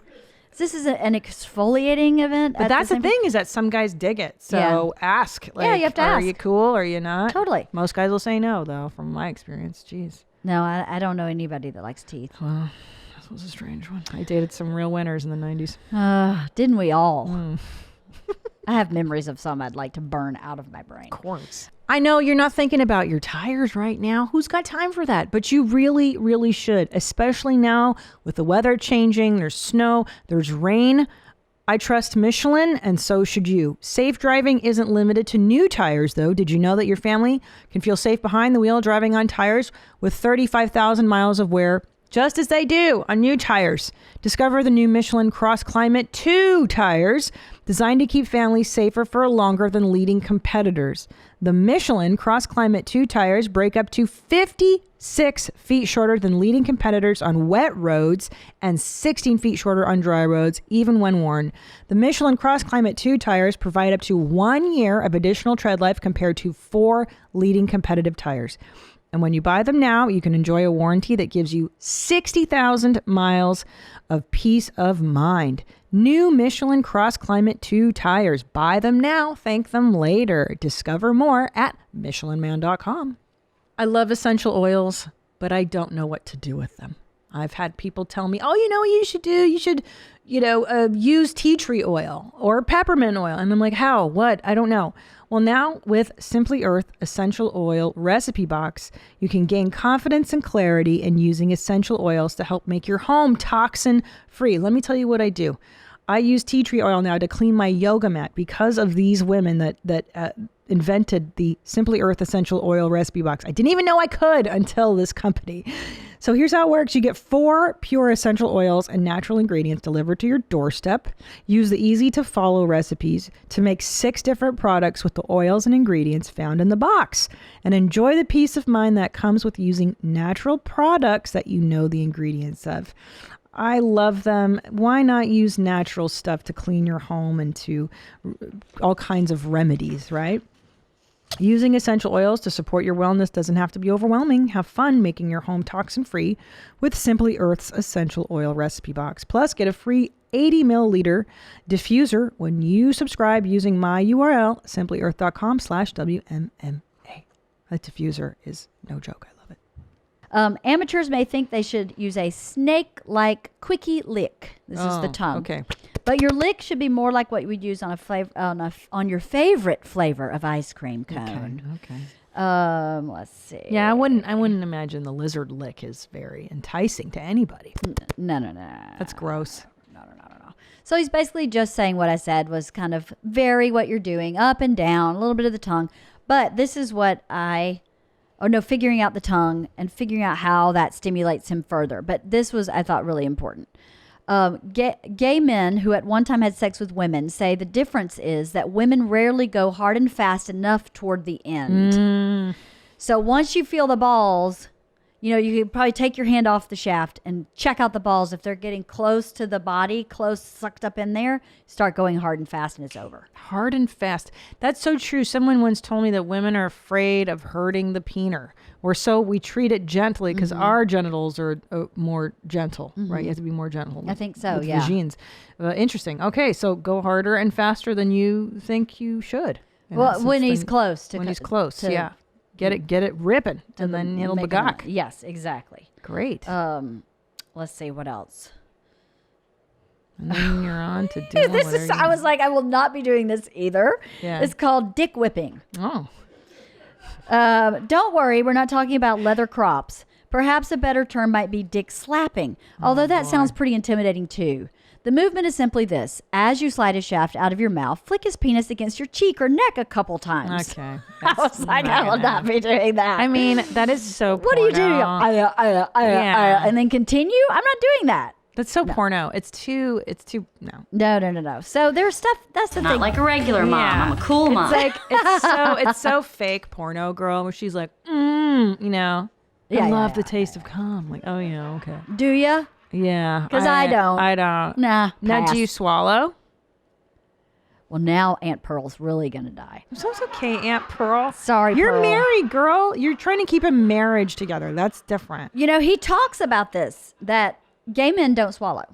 This is an exfoliating event. But that's the thing is that some guys dig it. So ask. Like, you have to ask. Are you cool? Are you not? Totally. Most guys will say no, though, from my experience. Jeez. No, I don't know anybody that likes teeth. Well, this was a strange one. I dated some real winners in the 90s. Didn't we all? I have memories of some I'd like to burn out of my brain. Of course. I know you're not thinking about your tires right now. Who's got time for that? But you really, really should, especially now with the weather changing. There's snow, there's rain. I trust Michelin, and so should you. Safe driving isn't limited to new tires, though. Did you know that your family can feel safe behind the wheel driving on tires with 35,000 miles of wear just as they do on new tires. Discover the new Michelin Cross Climate 2 tires, designed to keep families safer for longer than leading competitors. The Michelin Cross Climate 2 tires break up to 56 feet shorter than leading competitors on wet roads and 16 feet shorter on dry roads, even when worn. The Michelin Cross Climate 2 tires provide up to 1 year of additional tread life compared to 4 leading competitive tires. And when you buy them now, you can enjoy a warranty that gives you 60,000 miles of peace of mind. New Michelin Cross Climate 2 tires. Buy them now, thank them later. Discover more at MichelinMan.com. I love essential oils, but I don't know what to do with them. I've had people tell me, oh, you know what you should do? You should, use tea tree oil or peppermint oil. And I'm like, how? What? I don't know. Well, now with Simply Earth Essential Oil Recipe Box, you can gain confidence and clarity in using essential oils to help make your home toxin-free. Let me tell you what I do. I use tea tree oil now to clean my yoga mat because of these women that invented the Simply Earth Essential Oil Recipe Box. I didn't even know I could until this company. So here's how it works. You get 4 pure essential oils and natural ingredients delivered to your doorstep. Use the easy to follow recipes to make 6 different products with the oils and ingredients found in the box. And enjoy the peace of mind that comes with using natural products that you know the ingredients of. I love them. Why not use natural stuff to clean your home and to all kinds of remedies, right? Using essential oils to support your wellness doesn't have to be overwhelming. Have fun making your home toxin-free with Simply Earth's Essential Oil Recipe Box. Plus, get a free 80 milliliter diffuser when you subscribe using my URL, simplyearth.com/WMMA. That diffuser is no joke. I love it. Amateurs may think they should use a snake-like quickie lick. This is the tongue. Okay. But your lick should be more like what you would use on your favorite flavor of ice cream cone. Okay. Let's see. Yeah, I wouldn't imagine the lizard lick is very enticing to anybody. No. That's gross. No. So he's basically just saying what I said was kind of vary what you're doing, up and down, a little bit of the tongue. But this is what figuring out the tongue and figuring out how that stimulates him further. But this was, I thought, really important. Gay men who at one time had sex with women say the difference is that women rarely go hard and fast enough toward the end. So once you feel the balls, you could probably take your hand off the shaft and check out the balls. If they're getting close to the body, sucked up in there, start going hard and fast and it's over. Hard and fast. That's so true. Someone once told me that women are afraid of hurting the peener. We treat it gently because our genitals are more gentle, right? You have to be more gentle. I think so, with yeah. Vagines. Interesting. Okay, so go harder and faster than you think you should. Well, when he's close. Yeah. Get it ripping, and then it'll begok. Yes, exactly. Great. Let's see what else. And then you're on to do I was like, I will not be doing this either. Yeah. It's called dick whipping. Oh. Don't worry, we're not talking about leather crops. Perhaps a better term might be dick slapping, although that sounds pretty intimidating too. The movement is simply this. As you slide his shaft out of your mouth, flick his penis against your cheek or neck a couple times. Okay. I was like, I will not be doing that. I mean, that is so What do you do? Yeah. And then continue? I'm not doing that. That's so porno. It's too, no. No. So there's stuff, that's the thing. Not like a regular mom. Yeah. I'm a cool mom. It's like, it's so fake porno girl where she's like, I love the taste of cum. Like, oh yeah, okay. Do ya? Yeah. Because I don't. I don't. Nah. Now, pass. do you swallow? Well, now Aunt Pearl's really going to die. So it's okay, Aunt Pearl. Sorry, You're Pearl. married, girl. You're trying to keep a marriage together. That's different. He talks about this, that gay men don't swallow.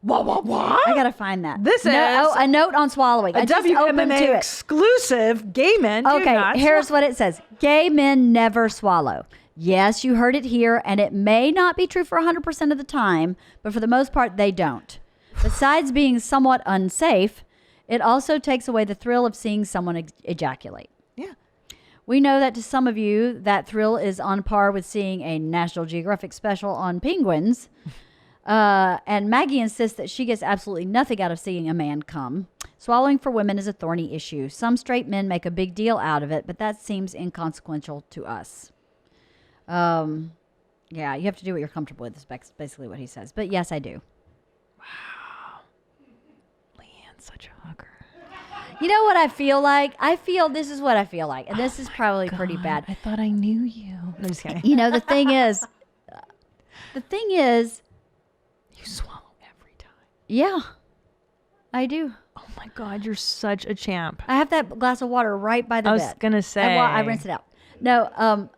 What? I got to find that. This is a note on swallowing. I just opened to WMMA it. exclusive. Gay men do Okay, not here's what it says. Gay men never swallow. Yes, you heard it here, and it may not be true for 100% of the time, but for the most part, they don't. Besides being somewhat unsafe, it also takes away the thrill of seeing someone ejaculate. Yeah. We know that to some of you, that thrill is on par with seeing a National Geographic special on penguins. And Maggie insists that she gets absolutely nothing out of seeing a man come. Swallowing for women is a thorny issue. Some straight men make a big deal out of it, but that seems inconsequential to us. Yeah, you have to do what you're comfortable with. Is basically what he says. But yes, I do. LeeAnn's such a hugger. You know what I feel like? This is what I feel like. And this is probably pretty bad. I thought I knew you. I'm just kidding. You know, the thing is, You swallow every time. yeah, I do. Oh my God, you're such a champ. I have that glass of water right by the I bed. was gonna say. I rinse it out. No,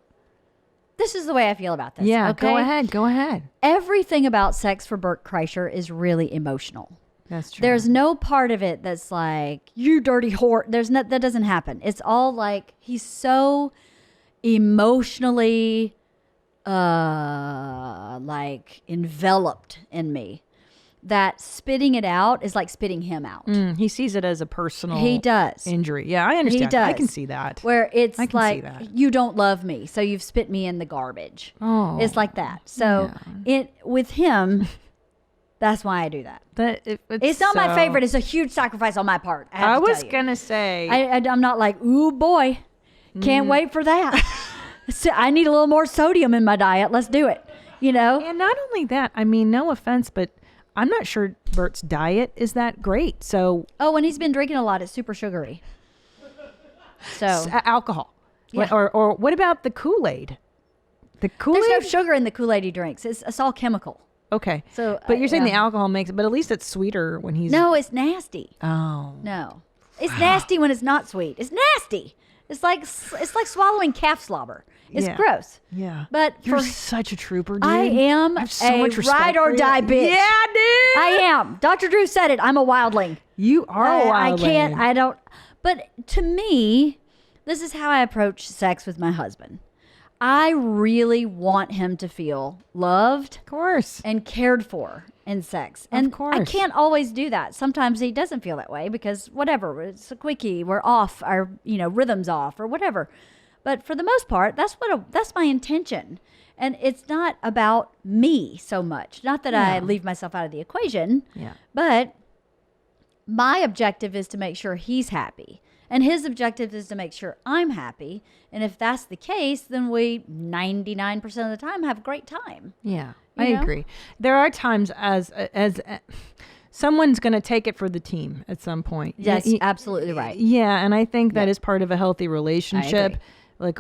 this is the way I feel about this. Yeah, okay? Go ahead. Everything about sex for Bert Kreischer is really emotional. That's true. There's no part of it that's like, you dirty whore. That doesn't happen. It's all like, he's so emotionally like enveloped in me that spitting it out is like spitting him out. He sees it as a personal He does. injury. Yeah, I understand. He does. I can see that. Where it's I can see like, that. you don't love me, so you've spit me in the garbage. Oh, It's like that. So with him, that's why I do that. It's not my favorite. It's a huge sacrifice on my part. I was gonna say. I'm not like, ooh boy, can't wait for that. So I need a little more sodium in my diet. Let's do it. You know? And not only that, I mean, no offense, but I'm not sure Bert's diet is that great. So Oh, and he's been drinking a lot. It's super sugary. So alcohol. Yeah. Or what about the Kool-Aid? The Kool-Aid? there's no sugar in the Kool-Aid he drinks. It's all chemical. Okay. So, but you're saying the yeah. alcohol makes it, but at least it's sweeter when he's. No, it's nasty. Oh. No, it's nasty when it's not sweet. It's nasty. It's like swallowing calf slobber. It's Yeah. gross. Yeah. But You're for such a trooper, dude. I am I have so a much respect ride or for you. die bitch. Yeah, dude. I am. Dr. Drew said it. I'm a wildling. You are a I can't. wildling. I don't. But to me, this is how I approach sex with my husband. I really want him to feel loved Of course. and cared for in sex. And course. I can't always do that. Sometimes he doesn't feel that way because whatever, it's a quickie, we're off, our rhythm's off or whatever. But for the most part, that's my intention. And it's not about me so much. Not that I leave myself out of the equation. Yeah. But my objective is to make sure he's happy. And his objective is to make sure I'm happy. And if that's the case, then we 99% of the time have a great time. Yeah, You I know? agree. There are times as someone's going to take it for the team at some point. That's absolutely right. Yeah, and I think that is part of a healthy relationship. agree. Like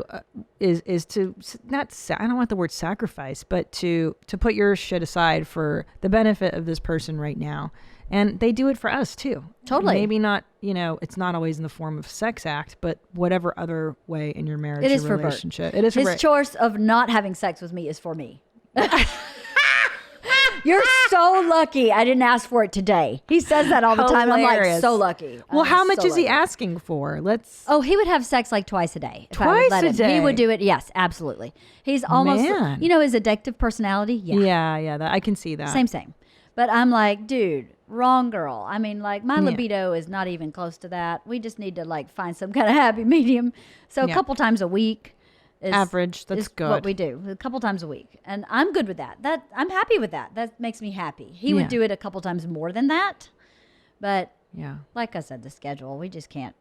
is to I don't want the word sacrifice, but to put your shit aside for the benefit of this person right now. And they do it for us too. Totally. Maybe not, it's not always in the form of sex act, but whatever other way in your marriage It is or for Bert. relationship. It is for His Bert. choice of not having sex with me is for me. You're so lucky I didn't ask for it today. He says that all the time. I'm like, Hilarious. so lucky. Well, I'm how much so is he lucky. asking for? Let's. Oh, he would have sex like twice a day. If I would Twice let a him. day? He would do it. Yes, absolutely. He's almost, Man. his addictive personality. Yeah. Yeah, I can see that. Same. But I'm like, dude, wrong girl. I mean, like, my libido is not even close to that. We just need to, like, find some kind of happy medium. So a couple times a week is Average. That's is good. what we do. A couple times a week. And I'm good with that. I'm happy with that. That makes me happy. He Yeah. would do it a couple times more than that. But Yeah. like I said, the schedule, we just can't.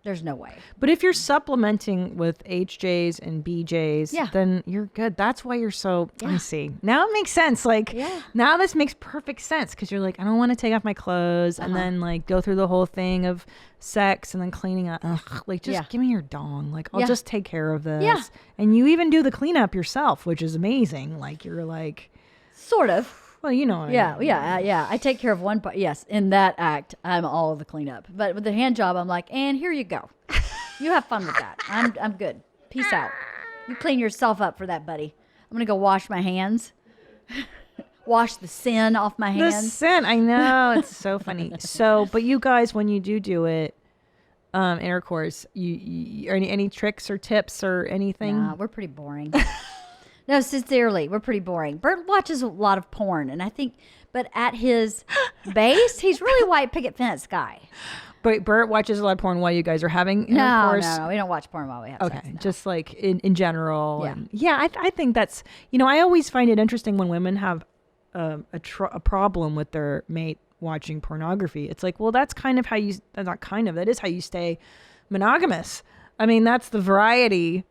There's no way. But if you're supplementing with HJs and BJs, Yeah. then you're good. That's why you're so. I see. Now it makes sense. Like, now this makes perfect sense because you're like, I don't want to take off my clothes and then like go through the whole thing of sex and then cleaning up. Ugh, like, just give me your dong. Like, I'll Yeah. just take care of this. Yeah. And you even do the cleanup yourself, which is amazing. Like, you're like, Sort of. well, you know what I mean. Yeah. I take care of one part. Yes, in that act, I'm all of the cleanup. But with the hand job, I'm like, and here you go. You have fun with that. I'm good. Peace out. You clean yourself up for that, buddy. I'm gonna go wash my hands. Wash the sin off my The hands. scent, I know. It's so funny. So, but you guys, when you do it, intercourse, you any tricks or tips or anything? Nah, we're pretty boring. No, sincerely, we're pretty boring. Bert watches a lot of porn, and I think, but at his base, he's really white picket fence guy. But Bert watches a lot of porn while you guys are having No, intercourse. we don't watch porn while we have Okay, sex. No. just like in general. Yeah. And I think that's, I always find it interesting when women have a problem with their mate watching pornography. It's like, well, that's kind of how you, that is how you stay monogamous. I mean, that's the variety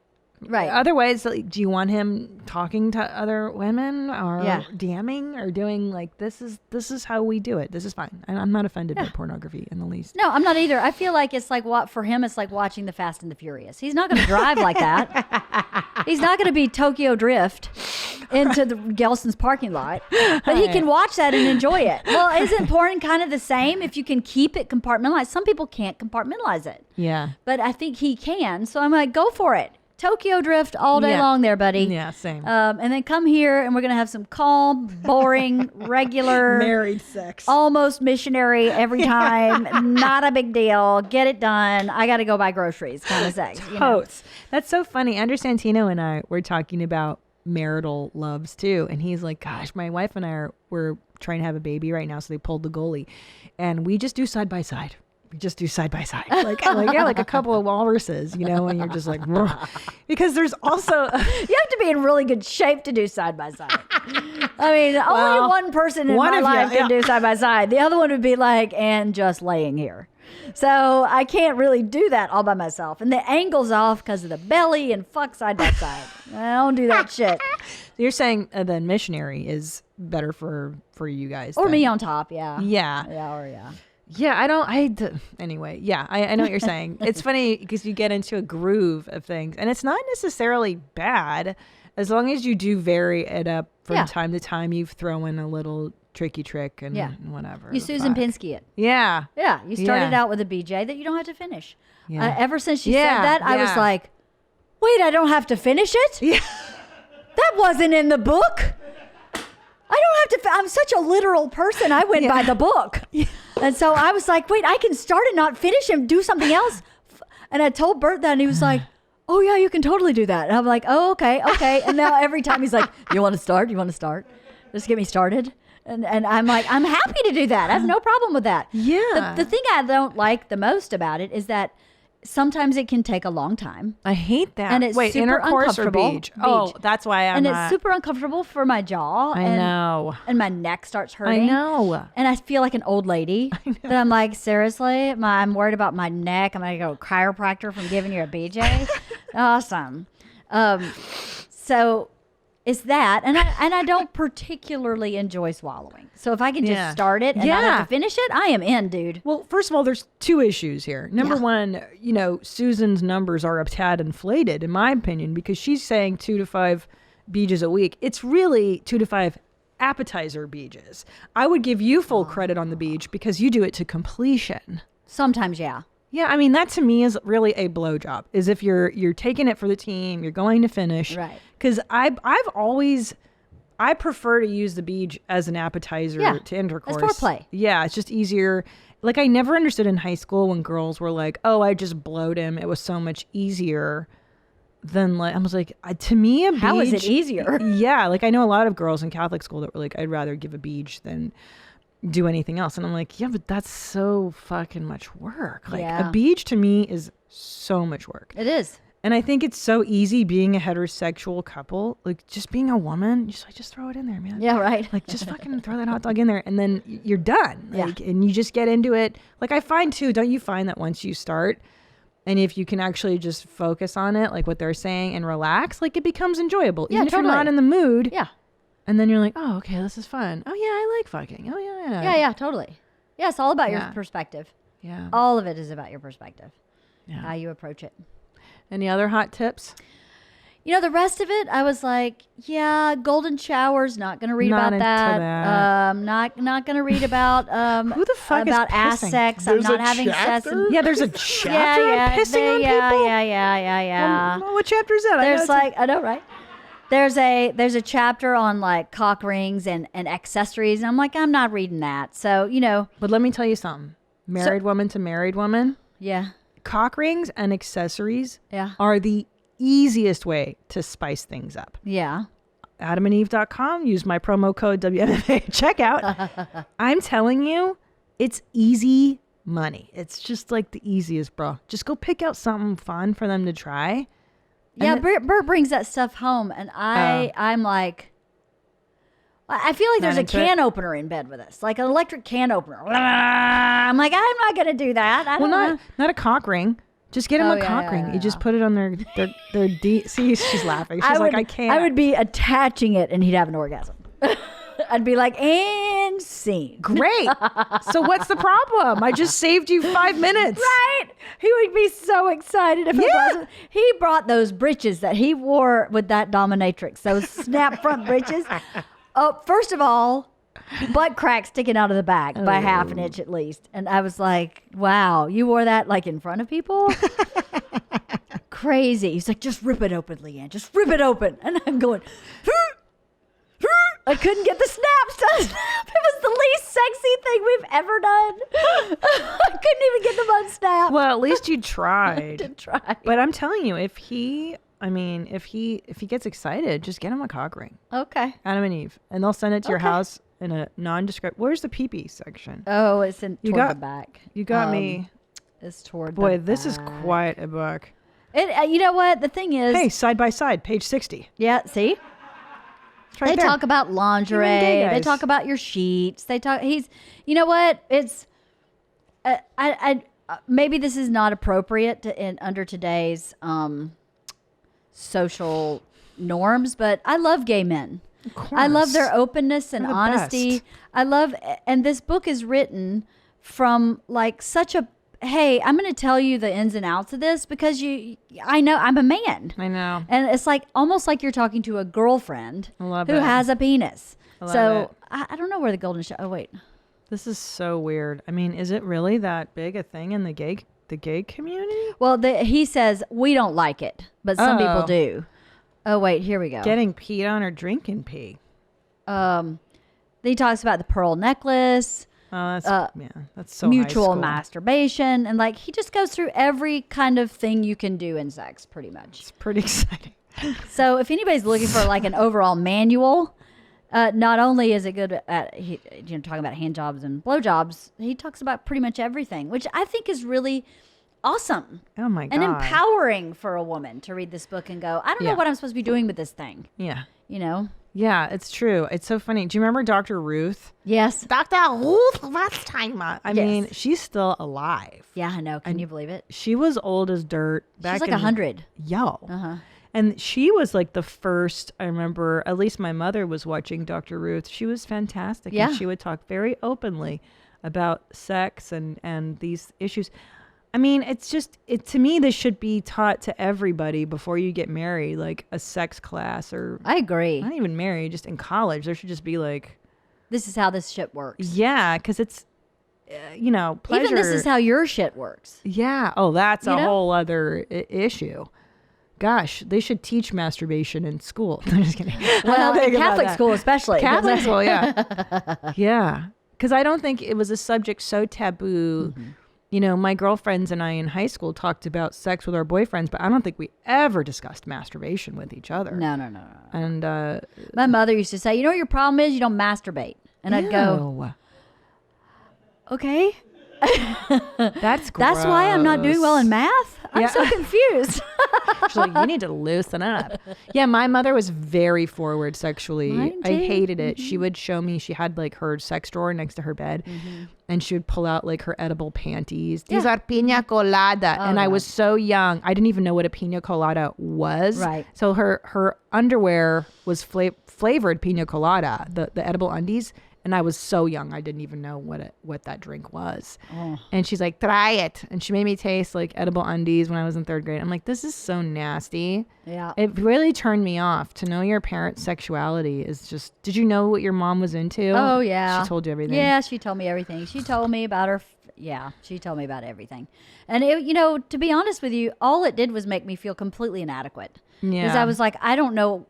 Right. Otherwise, like, do you want him talking to other women or Yeah. DMing or doing like this is how we do it. This is fine. And I'm not offended by pornography in the least. No, I'm not either. I feel like it's like for him, it's like watching The Fast and the Furious. He's not going to drive like that. He's not going to be Tokyo Drift into the Gelson's parking lot, but he can watch that and enjoy it. Well, isn't porn kind of the same if you can keep it compartmentalized? Some people can't compartmentalize it. Yeah. But I think he can. So I'm like, go for it. Tokyo Drift all day long there, buddy. Yeah, same. And then come here and we're going to have some calm, boring, regular, Married sex. almost missionary every time. Not a big deal. Get it done. I got to go buy groceries kind of sex. You know? Totes. That's so funny. Andrew Santino and I were talking about marital loves too. And he's like, gosh, my wife and I we're trying to have a baby right now. So they pulled the goalie and we just do side by side. We just do side by side, like a couple of walruses, you know, and you're just like, because there's also, You have to be in really good shape to do side by side. I mean, only one person in one my of you, life can do side by side. The other one would be like, and just laying here. So I can't really do that all by myself. And the angle's off because of the belly and fuck side by side. I don't do that shit. You're saying then missionary is better for you guys. Or then. me on top, yeah. Yeah. Yeah. Yeah, anyway, yeah, I know what you're saying. It's funny because you get into a groove of things and it's not necessarily bad as long as you do vary it up from time to time. You throw in a little tricky trick and whatever. You Susan Pinsky it. Yeah. Yeah, you started out with a BJ that you don't have to finish. Yeah. Ever since she said that, I was like, wait, I don't have to finish it? Yeah. That wasn't in the book. I don't have to. I'm such a literal person. I went by the book. And so I was like, wait, I can start and not finish and do something else. And I told Bert that and he was like, oh yeah, you can totally do that. And I'm like, oh, okay. And now every time he's like, you want to start? Just get me started. And I'm like, I'm happy to do that. I have no problem with that. Yeah. The thing I don't like the most about it is that sometimes it can take a long time. I hate that. And it's Wait, super intercourse or uncomfortable. beach? Oh, that's why I'm And not. it's super uncomfortable for my jaw. I know. And my neck starts hurting. I know. And I feel like an old lady. That I'm like, seriously? I'm worried about my neck. I'm going to go chiropractor from giving you a BJ. Awesome. So it's that. And I don't particularly enjoy swallowing. So if I can just start it and not have to finish it, I am in, dude. Well, first of all, there's two issues here. Number one, you know, Susan's numbers are a tad inflated, in my opinion, because she's saying 2 to 5 beaches a week. It's really 2 to 5 appetizer beaches. I would give you full credit on the beach because you do it to completion. Sometimes, yeah. Yeah, I mean, that to me is really a blowjob, is if you're taking it for the team, you're going to finish. Right. Because I prefer to use the beach as an appetizer to intercourse. It's foreplay. Yeah, it's just easier. Like, I never understood in high school when girls were like, oh, I just blowed him. It was so much easier than, like, I was like, to me, a beach. How is it easier? Yeah, like, I know a lot of girls in Catholic school that were like, I'd rather give a beach than do anything else. And I'm like, yeah, but that's so fucking much work. Like, a beach to me is so much work. It is. And I think it's so easy being a heterosexual couple, like just being a woman, just throw it in there, man. Yeah, right. Like just fucking throw that hot dog in there and then you're done. Like, and you just get into it. Like I find too, don't you find that once you start and if you can actually just focus on it, like what they're saying and relax, like it becomes enjoyable. Even if you're not in the mood. Yeah. And then you're like, oh, okay, this is fun. Oh yeah, I like fucking. Oh yeah. Yeah, totally. Yeah, it's all about your perspective. Yeah. All of it is about your perspective. Yeah. How you approach it. Any other hot tips? You know, the rest of it, I was like, yeah, golden showers, not going to read about that. Not going to read about who the fuck about is ass pissing? sex. There's I'm not a having sex. chapter? Yeah, there's a chapter on pissing on people? Yeah. What chapter is that? There's I know, right? There's a chapter on like cock rings and accessories. And I'm like, I'm not reading that. So, you know. But let me tell you something. Married woman to married woman. Yeah. Cock rings and accessories Yeah. are the easiest way to spice things up. Yeah. AdamandEve.com. Use my promo code WMMA checkout. I'm telling you, it's easy money. It's just like the easiest, bro. Just go pick out something fun for them to try. Yeah, Bert brings that stuff home, and I'm like, I feel like there's a can opener in bed with us, like an electric can opener. I'm like, I'm not gonna do that. I don't know. Not a cock ring, Just get them Oh, a yeah, cock yeah, ring. yeah, You just yeah. put it on their see, she's laughing. She's like, I can't. I would be attaching it, and he'd have an orgasm. I'd be like, and scene. Great. So what's the problem? I just saved you 5 minutes. Right? He would be so excited if it wasn't. He brought those breeches that he wore with that dominatrix, those snap front breeches. First of all, butt crack sticking out of the back by half an inch at least. And I was like, wow, you wore that like in front of people? Crazy. He's like, just rip it open, LeeAnn. Just rip it open. And I'm going, I couldn't get the snaps to snap. It was the least sexy thing we've ever done. I couldn't even get them unsnapped. Well, at least you tried. To try. But I'm telling you, if he gets excited, just get him a cock ring. Okay. Adam and Eve. And they'll send it to your Okay. house in a nondescript. Where's the pee-pee section? Oh, it's toward got- the back. You got me. It's toward Boy, the this is back. quite a book. It, you know what? The thing is, Hey, side by side, page 60. yeah, see? It's right They there. talk about Even lingerie. gay They guys. talk about your sheets. They talk. You know what? It's. Maybe this is not appropriate under today's social norms, but I love gay men. Of course. I love their openness and They're the honesty. best. I love, and this book is written from like such a. Hey, I'm going to tell you the ins and outs of this because I know I'm a man. I know. And it's like almost like you're talking to a girlfriend I love who it. has a penis. love So it. I don't know where the golden shower. Oh wait, This is so weird. I mean, is it really that big a thing in the gay community? well he says we don't like it, but some people Oh. do. Oh wait, here we go. Getting peed on or drinking pee? He talks about the pearl necklace, Oh, that's that's so mutual high school. masturbation, and like he just goes through every kind of thing you can do in sex, pretty much. It's pretty exciting. So if anybody's looking for like an overall manual, not only is it good at talking about hand jobs and blow jobs, he talks about pretty much everything, which I think is really awesome Oh my god. and empowering for a woman to read this book and go, I don't know Yeah. what I'm supposed to be doing with this thing. Yeah. You know? Yeah, it's true. It's so funny. Do you remember Dr. Ruth? Yes. Dr. Ruth Westheimer. I mean, she's still alive. Yeah, I know. Can you believe it? She was old as dirt back She's like in 100. Yo. And she was like the first, I remember, at least my mother was watching Dr. Ruth. She was fantastic. Yeah. And she would talk very openly about sex and these issues. I mean, it's just, to me, this should be taught to everybody before you get married, like a sex class or I agree. not even married, just in college. There should just be like, This is how this shit works. yeah, because it's, pleasure. Even this is how your shit works. Yeah. Oh, that's You a know? whole other issue. Gosh, they should teach masturbation in school. I'm just kidding. Well, Think in about Catholic that. school especially. Catholic school, yeah. Yeah. Because I don't think it was a subject so taboo. My girlfriends and I in high school talked about sex with our boyfriends, but I don't think we ever discussed masturbation with each other. No. And, My mother used to say, you know what your problem is? You don't masturbate. And I'd go, ew. okay. That's gross. That's why I'm not doing well in math? I'm Yeah. so confused. She's like, you need to loosen up. Yeah, my mother was very forward sexually. Mine I too. hated it. She would show me, she had like her sex drawer next to her bed, and she would pull out like her edible panties. These are pina colada. And I was so young, I didn't even know what a pina colada was. Right. So her underwear was flavored pina colada, the edible undies. And I was so young, I didn't even know what that drink was. And she's like, try it. And she made me taste like edible undies when I was in 3rd grade. I'm like, this is so nasty. Yeah. It really turned me off. To know your parents' sexuality is just, did you know what your mom was into? Oh, yeah. She told you everything. Yeah, she told me everything. She told me about her. She told me about everything. And, to be honest with you, all it did was make me feel completely inadequate. Yeah. Because I was like, I don't know.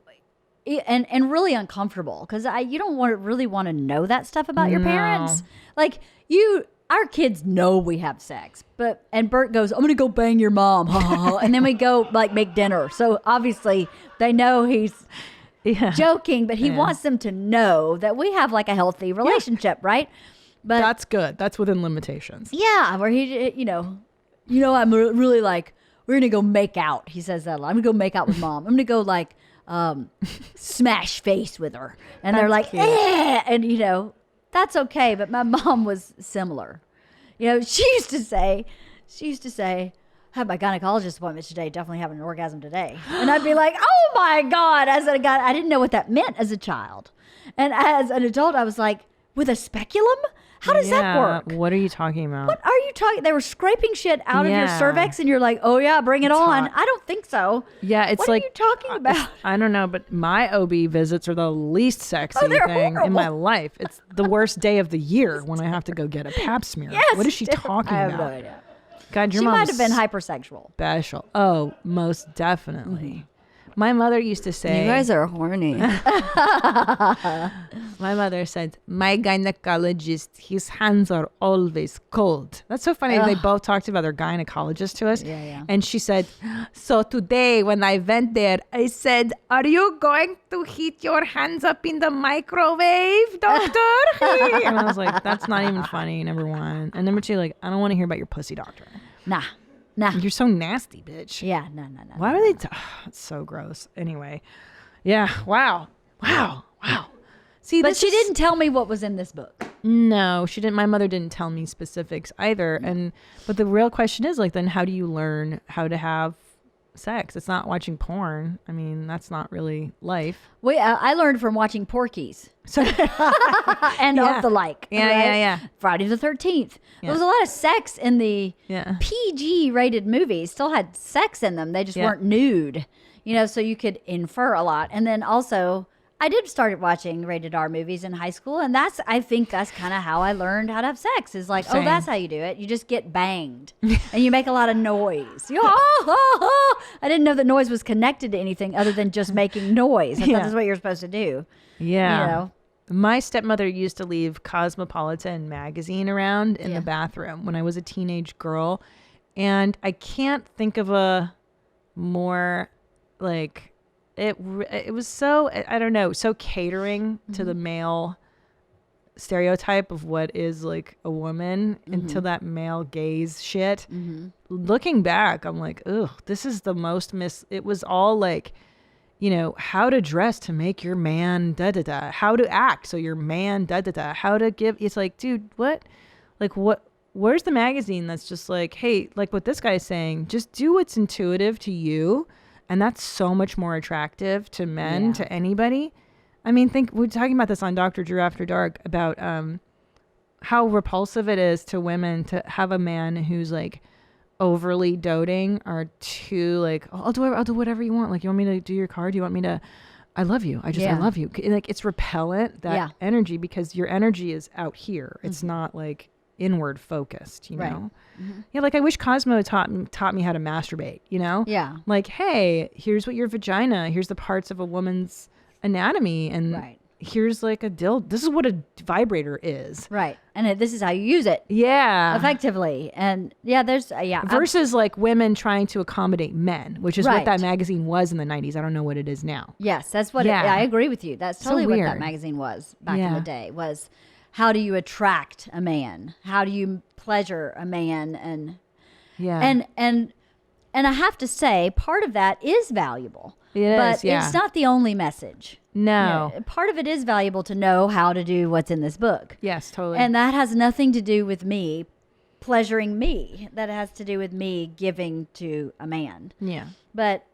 And really uncomfortable because you don't really want to know that stuff about your parents. Like our kids know we have sex, and Bert goes, I'm going to go bang your mom. And then we go like make dinner. So obviously they know he's joking, but he wants them to know that we have like a healthy relationship. Right. But That's good. That's within limitations. yeah, where I'm really like, we're going to go make out. He says that a lot. I'm going to go make out with mom. I'm going to go like, smash face with her. And they're like, eh! And that's okay. But my mom was similar. She used to say, had my gynecologist appointment today, definitely having an orgasm today. And I'd be like, oh my God. As a guy, I didn't know what that meant as a child. And as an adult, I was like, with a speculum? How does that work? What are you talking about? What are you talking? They were scraping shit out of your cervix, and you're like, "Oh yeah, bring it on." hot. I don't think so. Yeah, it's what like are you talking about? I don't know, but my OB visits are the least sexy they're thing in my horrible. life. It's the worst day of the year when I have to go get a pap smear. Yes, What is she talking I have about? no idea. God, your She mom's might have been hypersexual. special. Oh, most definitely. My mother used to say. are horny. My mother said, my gynecologist, his hands are always cold. That's so funny. They both talked about their gynecologist to us. Yeah. And she said, so today when I went there, I said, are you going to heat your hands up in the microwave, doctor? And I was like, that's not even funny, number one. And number two, like, I don't want to hear about your pussy, doctor. Nah. You're so nasty, bitch. Yeah, no. Why were they? It's so gross. Anyway. Yeah. Wow. See, But she didn't tell me what was in this book. No, she didn't. My mother didn't tell me specifics either. But the real question is like, then how do you learn how to have sex? It's not watching porn. I mean, that's not really life. I learned from watching Porky's. So And of the like. Yeah. Friday the 13th. Yeah. There was a lot of sex in the Yeah. PG rated movies. Still had sex in them. They just weren't nude. So you could infer a lot. And then also, I did start watching rated R movies in high school. And I think that's kind of how I learned how to have sex. Is like, Same. oh, that's how you do it. You just get banged. And you make a lot of noise. I didn't know that noise was connected to anything other than just making noise. I thought that's what you're supposed to do. Yeah. My stepmother used to leave Cosmopolitan magazine around in the bathroom when I was a teenage girl. And I can't think of a more like it was so, I don't know, so catering to the male stereotype of what is like a woman into that male gaze shit. Looking back, I'm like, ugh, this is the most it was all like, how to dress to make your man da-da-da, how to act so your man da-da-da, how to give, it's like, dude, what? Like, where's the magazine that's just like, hey, like what this guy's saying, just do what's intuitive to you, and that's so much more attractive to men, to anybody. I mean, we're talking about this on Dr. Drew After Dark about how repulsive it is to women to have a man who's like overly doting or too like, oh, I'll do whatever you want. Like, you want me to do your car? Do you want me to? I love you. I love you. Like, it's repellent, that energy, because your energy is out here. It's not like inward focused, you know? Yeah, like I wish Cosmo taught me how to masturbate, Yeah. Like, hey, here's what your vagina, here's the parts of a woman's anatomy, and here's like a dildo. This is what a vibrator is. Right. And this is how you use it. Yeah. Effectively. And there's, Versus like women trying to accommodate men, which is what Right. that magazine was in the 90s. I don't know what it is now. Yes, that's what Yeah. I agree with you. That's So totally what that weird. magazine was back in Yeah. the day, was how do you attract a man? How do you pleasure a man? And I have to say, part of that is valuable. But it's not the only message. No. Part of it is valuable to know how to do what's in this book. Yes, totally. And that has nothing to do with me pleasuring me. That has to do with me giving to a man. Yeah. But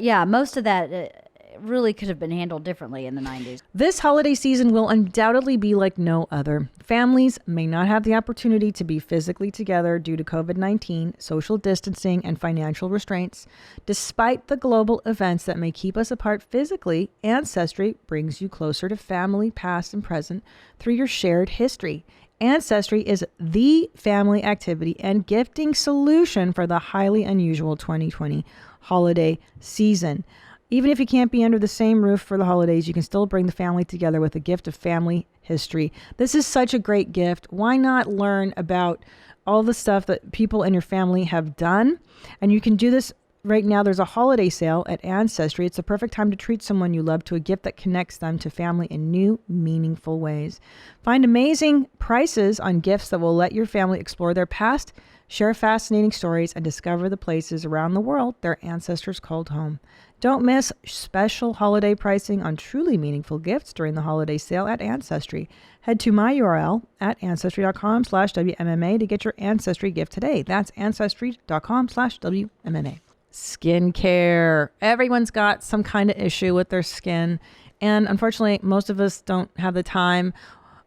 yeah, most of that really could have been handled differently in the 90s. This holiday season will undoubtedly be like no other. Families may not have the opportunity to be physically together due to COVID-19, social distancing, and financial restraints. Despite the global events that may keep us apart physically, Ancestry brings you closer to family, past and present, through your shared history. Ancestry is the family activity and gifting solution for the highly unusual 2020 holiday season. Even if you can't be under the same roof for the holidays, you can still bring the family together with a gift of family history. This is such a great gift. Why not learn about all the stuff that people in your family have done? And you can do this right now. There's a holiday sale at Ancestry. It's the perfect time to treat someone you love to a gift that connects them to family in new, meaningful ways. Find amazing prices on gifts that will let your family explore their past, Share fascinating stories and discover the places around the world their ancestors called home. Don't miss special holiday pricing on truly meaningful gifts during the holiday sale at Ancestry. Head to my URL at ancestry.com/WMMA to get your Ancestry gift today. That's ancestry.com/WMMA. Skincare. Everyone's got some kind of issue with their skin. And unfortunately, most of us don't have the time.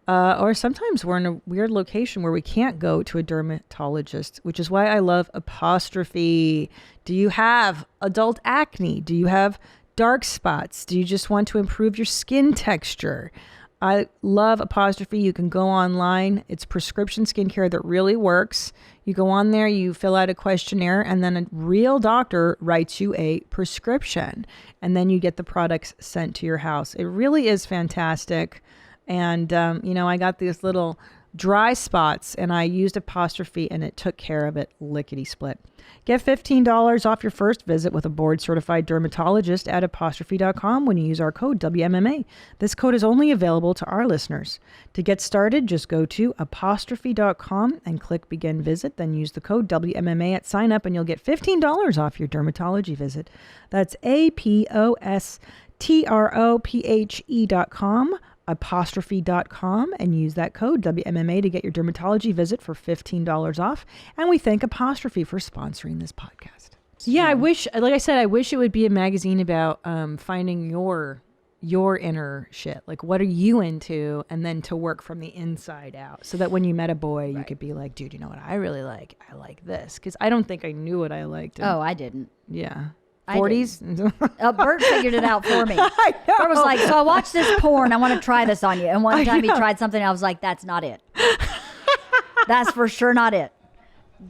Or sometimes we're in a weird location where we can't go to a dermatologist, which is why I love Apostrophe. Do you have adult acne? Do you have dark spots? Do you just want to improve your skin texture? I love Apostrophe. You can go online. It's prescription skincare that really works. You go on there, you fill out a questionnaire, and then a real doctor writes you a prescription. And then you get the products sent to your house. It really is fantastic. And, I got these little dry spots and I used Apostrophe and it took care of it lickety split. Get $15 off your first visit with a board certified dermatologist at apostrophe.com when you use our code WMMA. This code is only available to our listeners. To get started, just go to apostrophe.com and click begin visit, then use the code WMMA at sign up and you'll get $15 off your dermatology visit. That's apostrophe.com. apostrophe.com and use that code WMMA to get your dermatology visit for $15 off. And we thank Apostrophe for sponsoring this podcast. Yeah, I wish it would be a magazine about finding your inner shit. Like, what are you into? And then to work from the inside out so that when you met a boy, you could be like, dude, you know what I really like? I like this. Because I don't think I knew what I liked. Oh, I didn't. Yeah. 40s? Bert figured it out for me. I know. Bert was like, so I watched this porn. I want to try this on you. And one time he tried something. I was like, that's not it. That's for sure not it.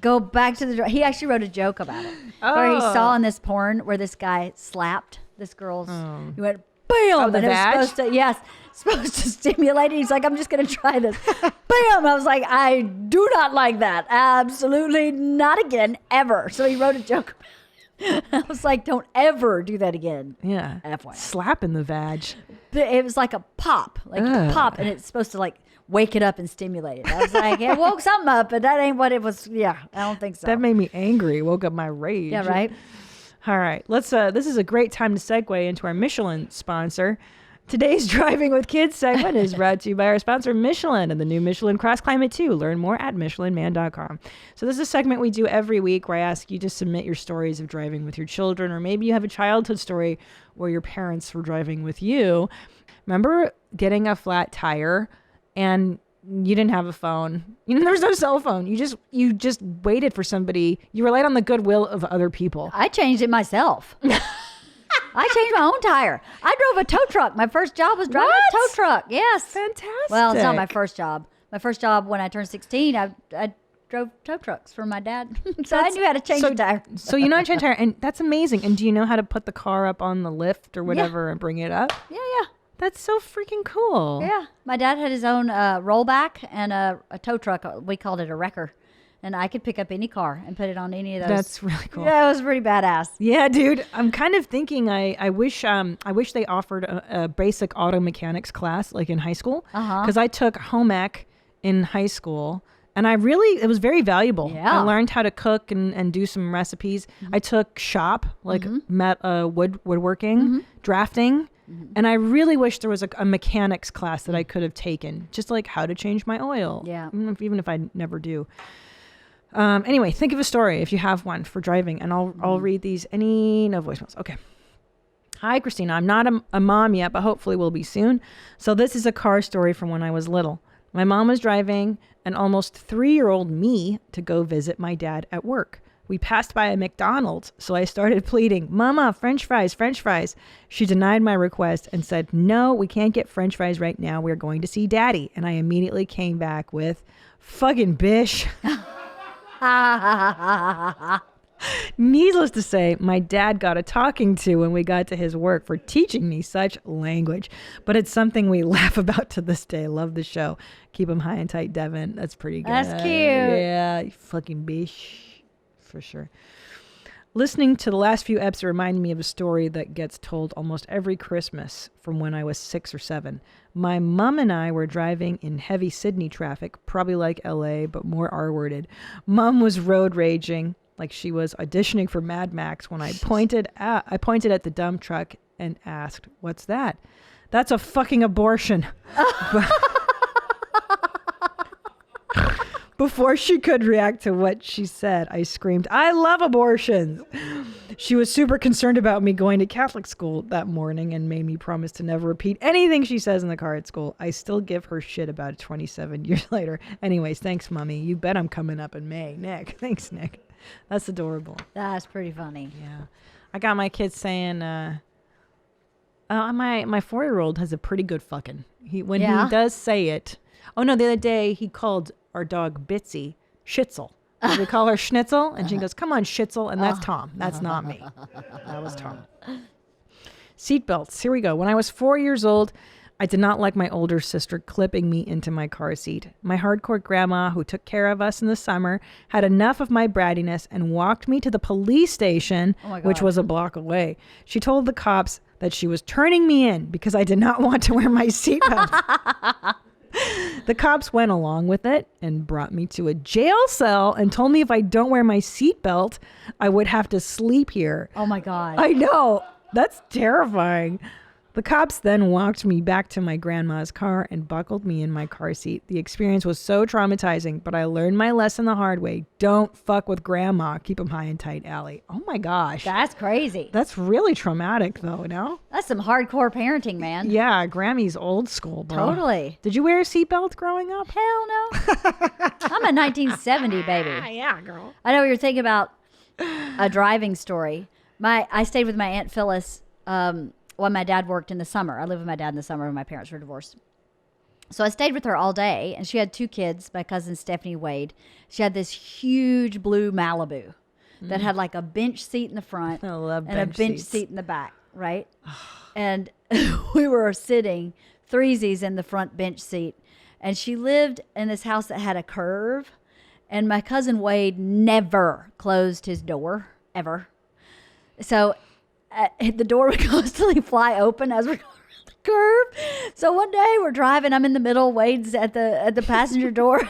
Go back to the... He actually wrote a joke about it. Where he saw in this porn where this guy slapped this girl's... He went, bam! The vag? It was supposed to stimulate it. He's like, I'm just going to try this. Bam! I was like, I do not like that. Absolutely not again, ever. So he wrote a joke about it. I was like, don't ever do that again. Yeah. FYI. Slap in the vag. It was like a pop. Pop, and it's supposed to like wake it up and stimulate it. I was like, it woke something up, but that ain't what it was. Yeah, I don't think so. That made me angry. Woke up my rage. Yeah, right? All right. This is a great time to segue into our Michelin sponsor. Today's Driving with Kids segment is brought to you by our sponsor, Michelin, and the new Michelin Cross Climate 2. Learn more at michelinman.com. So this is a segment we do every week where I ask you to submit your stories of driving with your children, or maybe you have a childhood story where your parents were driving with you. Remember getting a flat tire and you didn't have a phone. There was no cell phone. You just waited for somebody. You relied on the goodwill of other people. I changed it myself. I changed my own tire. I drove a tow truck. My first job was driving a tow truck. Yes. Fantastic. Well, it's not my first job. My first job when I turned 16, I drove tow trucks for my dad. So I knew how to change a tire. So you know how to change a tire, and that's amazing. And do you know how to put the car up on the lift or whatever and bring it up? Yeah. That's so freaking cool. Yeah. My dad had his own rollback and a tow truck. We called it a wrecker. And I could pick up any car and put it on any of those. That's really cool. Yeah, it was pretty badass. Yeah, dude. I'm kind of thinking I wish they offered a basic auto mechanics class like in high school. Because I took home ec in high school. And it was very valuable. Yeah. I learned how to cook and do some recipes. I took shop, like woodworking, drafting. And I really wish there was a mechanics class that I could have taken. Just like how to change my oil. Yeah. Even if I never do. Anyway, think of a story if you have one for driving, and I'll read these. No voicemails. Okay. Hi, Christina. I'm not a mom yet, but hopefully will be soon. So this is a car story from when I was little. My mom was driving an almost 3-year-old me to go visit my dad at work. We passed by a McDonald's, so I started pleading, Mama, French fries, French fries. She denied my request and said, no, we can't get French fries right now. We're going to see Daddy. And I immediately came back with, fucking bish. Needless to say, my dad got a talking to when we got to his work for teaching me such language. But it's something we laugh about to this day. Love the show. Keep him high and tight, Devin. That's pretty good. That's cute. Yeah, you fucking bish. For sure. Listening to the last few eps reminded me of a story that gets told almost every Christmas from when I was 6 or 7. My mom and I were driving in heavy Sydney traffic, probably like LA, but more R-worded. Mom was road raging like she was auditioning for Mad Max when I pointed at the dump truck and asked, "What's that?" "That's a fucking abortion." Before she could react to what she said, I screamed, "I love abortions." She was super concerned about me going to Catholic school that morning and made me promise to never repeat anything she says in the car at school. I still give her shit about it 27 years later. Anyways, thanks, Mommy. You bet I'm coming up in May. Nick. Thanks, Nick. That's adorable. That's pretty funny. Yeah. I got my kids saying, my 4-year-old has a pretty good fucking. When he does say it. Oh, no, the other day he called our dog Bitsy Schnitzel. We call her Schnitzel, and she goes, "Come on, Schnitzel," and that's Tom. That's not me. That was Tom. Seatbelts. Here we go. When I was 4 years old, I did not like my older sister clipping me into my car seat. My hardcore grandma, who took care of us in the summer, had enough of my brattiness and walked me to the police station, which was a block away. She told the cops that she was turning me in because I did not want to wear my seatbelt. The cops went along with it and brought me to a jail cell and told me if I don't wear my seatbelt, I would have to sleep here. Oh my God. I know. That's terrifying. The cops then walked me back to my grandma's car and buckled me in my car seat. The experience was so traumatizing, but I learned my lesson the hard way. Don't fuck with grandma. Keep them high and tight, Allie. Oh my gosh. That's crazy. That's really traumatic though, no? That's some hardcore parenting, man. Yeah, Grammy's old school, bro. Totally. Did you wear a seatbelt growing up? Hell no. I'm a 1970 baby. Yeah, girl. I know you're thinking about a driving story. I stayed with my Aunt Phyllis when my dad worked in the summer. I lived with my dad in the summer when my parents were divorced. So I stayed with her all day, and she had 2 kids, my cousin Stephanie Wade. She had this huge blue Malibu that had like a bench seat in the front I love and a bench bench seats. seat in the back, right? And we were sitting threesies in the front bench seat, and she lived in this house that had a curve, and my cousin Wade never closed his door, ever. So the door would constantly fly open as we're going around the curve. So one day we're driving, I'm in the middle, Wade's at the passenger door.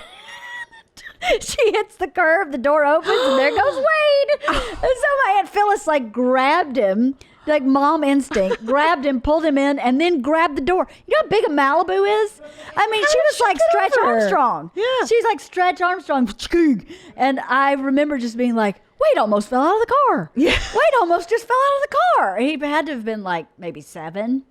She hits the curve, the door opens, and there goes Wade. And so my Aunt Phyllis grabbed him, like mom instinct, grabbed him, pulled him in, and then grabbed the door. You know how big a Malibu is? I mean, she was like Stretch Armstrong. Yeah. She's like Stretch Armstrong. And I remember just being like, Wade almost fell out of the car. Yeah. Wade almost just fell out of the car. He had to have been like maybe 7.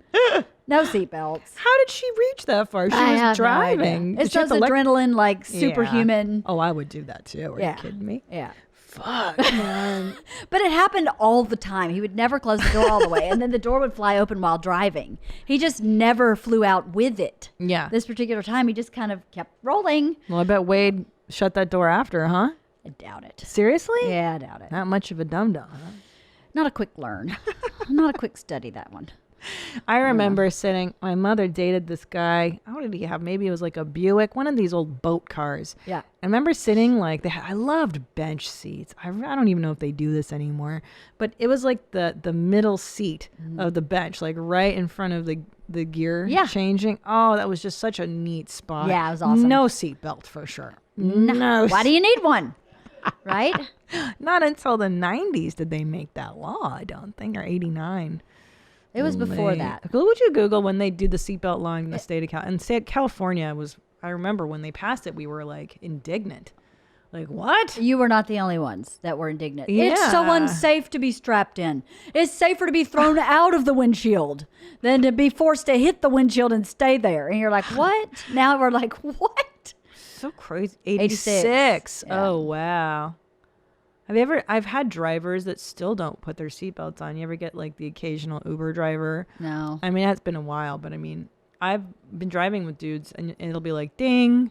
No seatbelts. How did she reach that far? She was driving. It's those adrenaline, like superhuman. Yeah. Oh, I would do that too. Are you kidding me? Yeah. Fuck, man. But it happened all the time. He would never close the door all the way, and then the door would fly open while driving. He just never flew out with it. Yeah. This particular time, he just kind of kept rolling. Well, I bet Wade shut that door after, huh? I doubt it. Seriously? Yeah, I doubt it. Not much of a dum-dum, huh? Not a quick learn. Not a quick study, that one. I remember my mother dated this guy. How did he have? Maybe it was like a Buick, one of these old boat cars. Yeah. I remember sitting I loved bench seats. I don't even know if they do this anymore, but it was like the middle seat of the bench, like right in front of the gear changing. Oh, that was just such a neat spot. Yeah, it was awesome. No seatbelt for sure. No. Why do you need one? Right? Not until the 90s did they make that law, I don't think, or 89. It was before that. What would you Google when they do the seatbelt law in the state of California? And state California I remember when they passed it, we were like indignant. Like, what? You were not the only ones that were indignant. Yeah. It's so unsafe to be strapped in. It's safer to be thrown out of the windshield than to be forced to hit the windshield and stay there. And you're like, what? Now we're like, what? So crazy. 86. Yeah. Oh, wow. I've had drivers that still don't put their seatbelts on. You ever get like the occasional Uber driver? No. I mean, it's been a while, but I mean, I've been driving with dudes and it'll be like ding,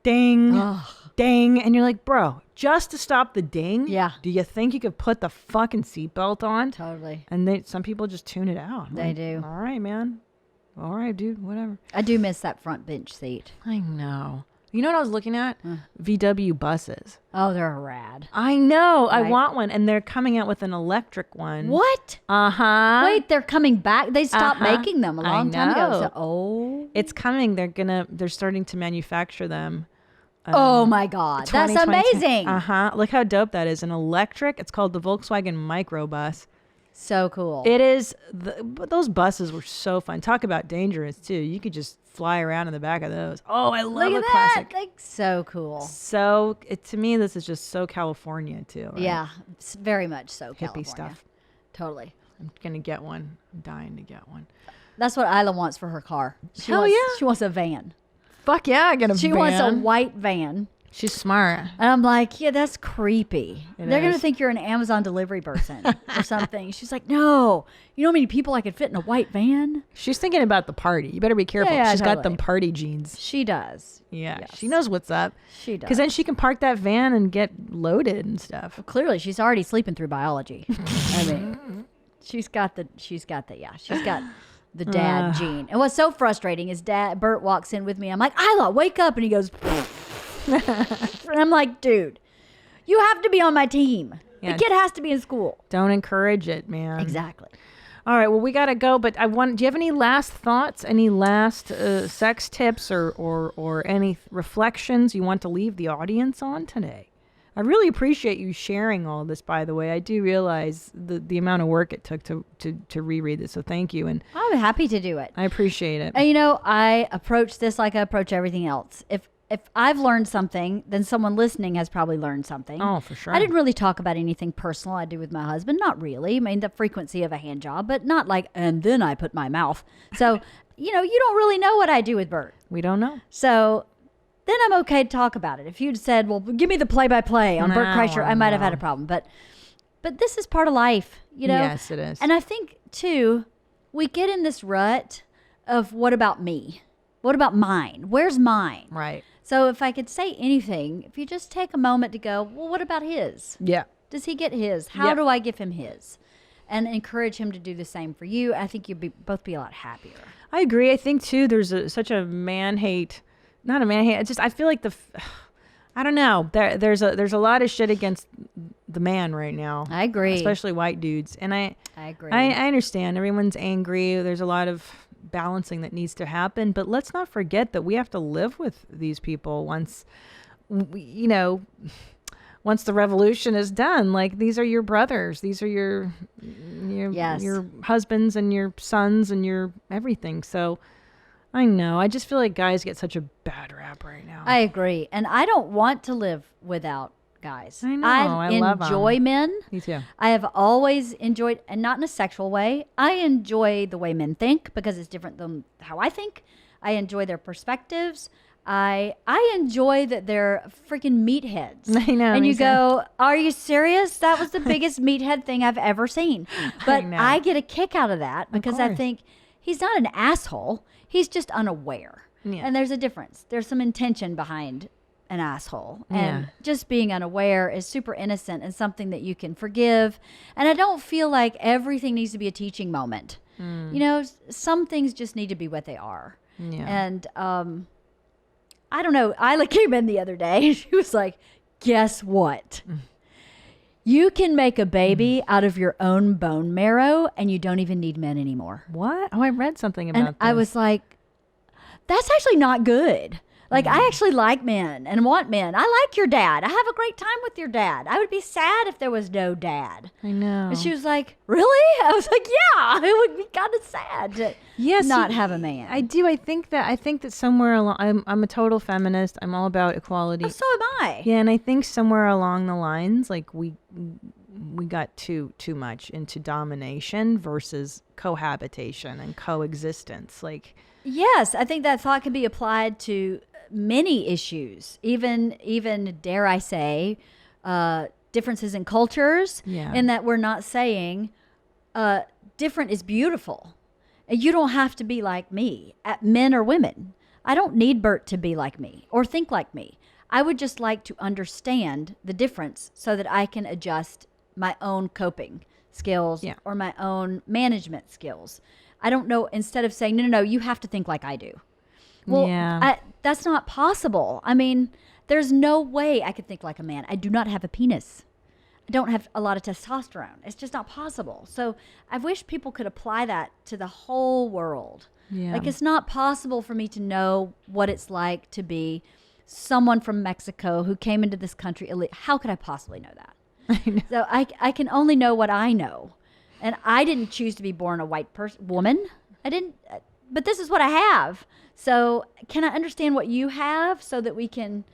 ding, ding. And you're like, bro, just to stop the ding? Yeah. Do you think you could put the fucking seatbelt on? Totally. And some people just tune it out. They do. All right, man. All right, dude, whatever. I do miss that front bench seat. I know. You know what I was looking at? VW buses. Oh, they're rad. I know. I Right. want one. And they're coming out with an electric one. What? Uh-huh. Wait, they're coming back. They stopped Uh-huh. making them a long I time ago. know. So, It's coming. They're starting to manufacture them. oh my God. That's 2022. amazing. Uh-huh. Look how dope that is. An electric. It's called the Volkswagen Microbus. So cool. It is. But those buses were so fun. Talk about dangerous, too. You could just fly around in the back of those. Oh, I love Look a at classic. that. Like, so cool. So, to me, this is just so California, too. Right? Yeah. It's very much so Hippie California. stuff. Totally. I'm going to get one. I'm dying to get one. That's what Isla wants for her car. Hell yeah. She wants a van. Fuck yeah, I get a She van. wants a white van. She's smart. And I'm like, yeah, that's creepy. It They're going to is. think you're an Amazon delivery person or something. She's like, no. You know how many people I could fit in a white van? She's thinking about the party. You better be careful. Yeah, She's got totally. them party jeans. She does. Yeah, Yes. she knows what's up. She does. Because then she can park that van and get loaded and stuff. Clearly, she's already sleeping through biology. I mean, she's got the dad gene. And what's so frustrating is Bert walks in with me. I'm like, Isla, wake up. And he goes, and I'm like, dude, you have to be on my team. Yeah. The kid has to be in school. Don't encourage it, man. Exactly. All right, well, we got to go, but do you have any last thoughts, any last sex tips or any reflections you want to leave the audience on today? I really appreciate you sharing all this, by the way. I do realize the amount of work it took to reread this, so thank you, and I'm happy to do it. I appreciate it. And I approach this like I approach everything else. If I've learned something, then someone listening has probably learned something. Oh, for sure. I didn't really talk about anything personal I do with my husband. Not really. I mean, the frequency of a hand job, but not like, and then I put my mouth. So, you don't really know what I do with Bert. We don't know. So then I'm okay to talk about it. If you'd said, well, give me the play-by-play on Bert Kreischer, I might have had a problem. But this is part of life, Yes, it is. And I think, too, we get in this rut of what about me? What about mine? Where's mine? Right. So if I could say anything, if you just take a moment to go, well, what about his? Yeah. Does he get his? How Yep. do I give him his? And encourage him to do the same for you. I think you'd both be a lot happier. I agree. I think too. There's such a man hate, not a man hate. It's just I feel like I don't know. There's a lot of shit against the man right now. I agree. Especially white dudes. And I agree. I understand. Everyone's angry. There's a lot of balancing that needs to happen. But let's not forget that we have to live with these people once the revolution is done. Like, these are your brothers. These are your husbands and your sons and your everything. So I know. I just feel like guys get such a bad rap right now. I agree. And I don't want to live without guys. I know. I love 'em. enjoy men. Me too. I have always enjoyed, and not in a sexual way, I enjoy the way men think because it's different than how I think. I enjoy their perspectives. I enjoy that they're freaking meatheads. I know, And me you too. go, are you serious? That was the biggest meathead thing I've ever seen. But know. I get a kick out of that because I course. think he's not an asshole. He's just unaware. Yeah. And there's a difference. There's some intention behind an asshole. And Yeah. just being unaware is super innocent and something that you can forgive. And I don't feel like everything needs to be a teaching moment. Some things just need to be what they are. Yeah. And I don't know. Isla came in the other day. She was like, guess what? You can make a baby out of your own bone marrow and you don't even need men anymore. What? Oh, I read something about And this. I was like, that's actually not good. Like, I actually like men and want men. I like your dad. I have a great time with your dad. I would be sad if there was no dad. I know. And she was like, really? I was like, yeah, it would be kind of sad to not see, have a man. I do. I think that somewhere along, I'm a total feminist. I'm all about equality. Oh, so am I. Yeah, and I think somewhere along the lines, like we got too much into domination versus cohabitation and coexistence. Like, Yes, I think that thought can be applied to many issues, even dare I say, differences in cultures. Yeah. In that we're not saying different is beautiful. You don't have to be like me, men or women. I don't need Bert to be like me or think like me. I would just like to understand the difference so that I can adjust my own coping skills or my own management skills. I don't know, instead of saying, no, you have to think like I do. Well, Yeah. that's not possible. I mean, there's no way I could think like a man. I do not have a penis. I don't have a lot of testosterone. It's just not possible. So I wish people could apply that to the whole world. Yeah. Like, it's not possible for me to know what it's like to be someone from Mexico who came into this country. How could I possibly know that? So I can only know what I know. And I didn't choose to be born a white woman. I didn't, but this is what I have. So can I understand what you have so that we can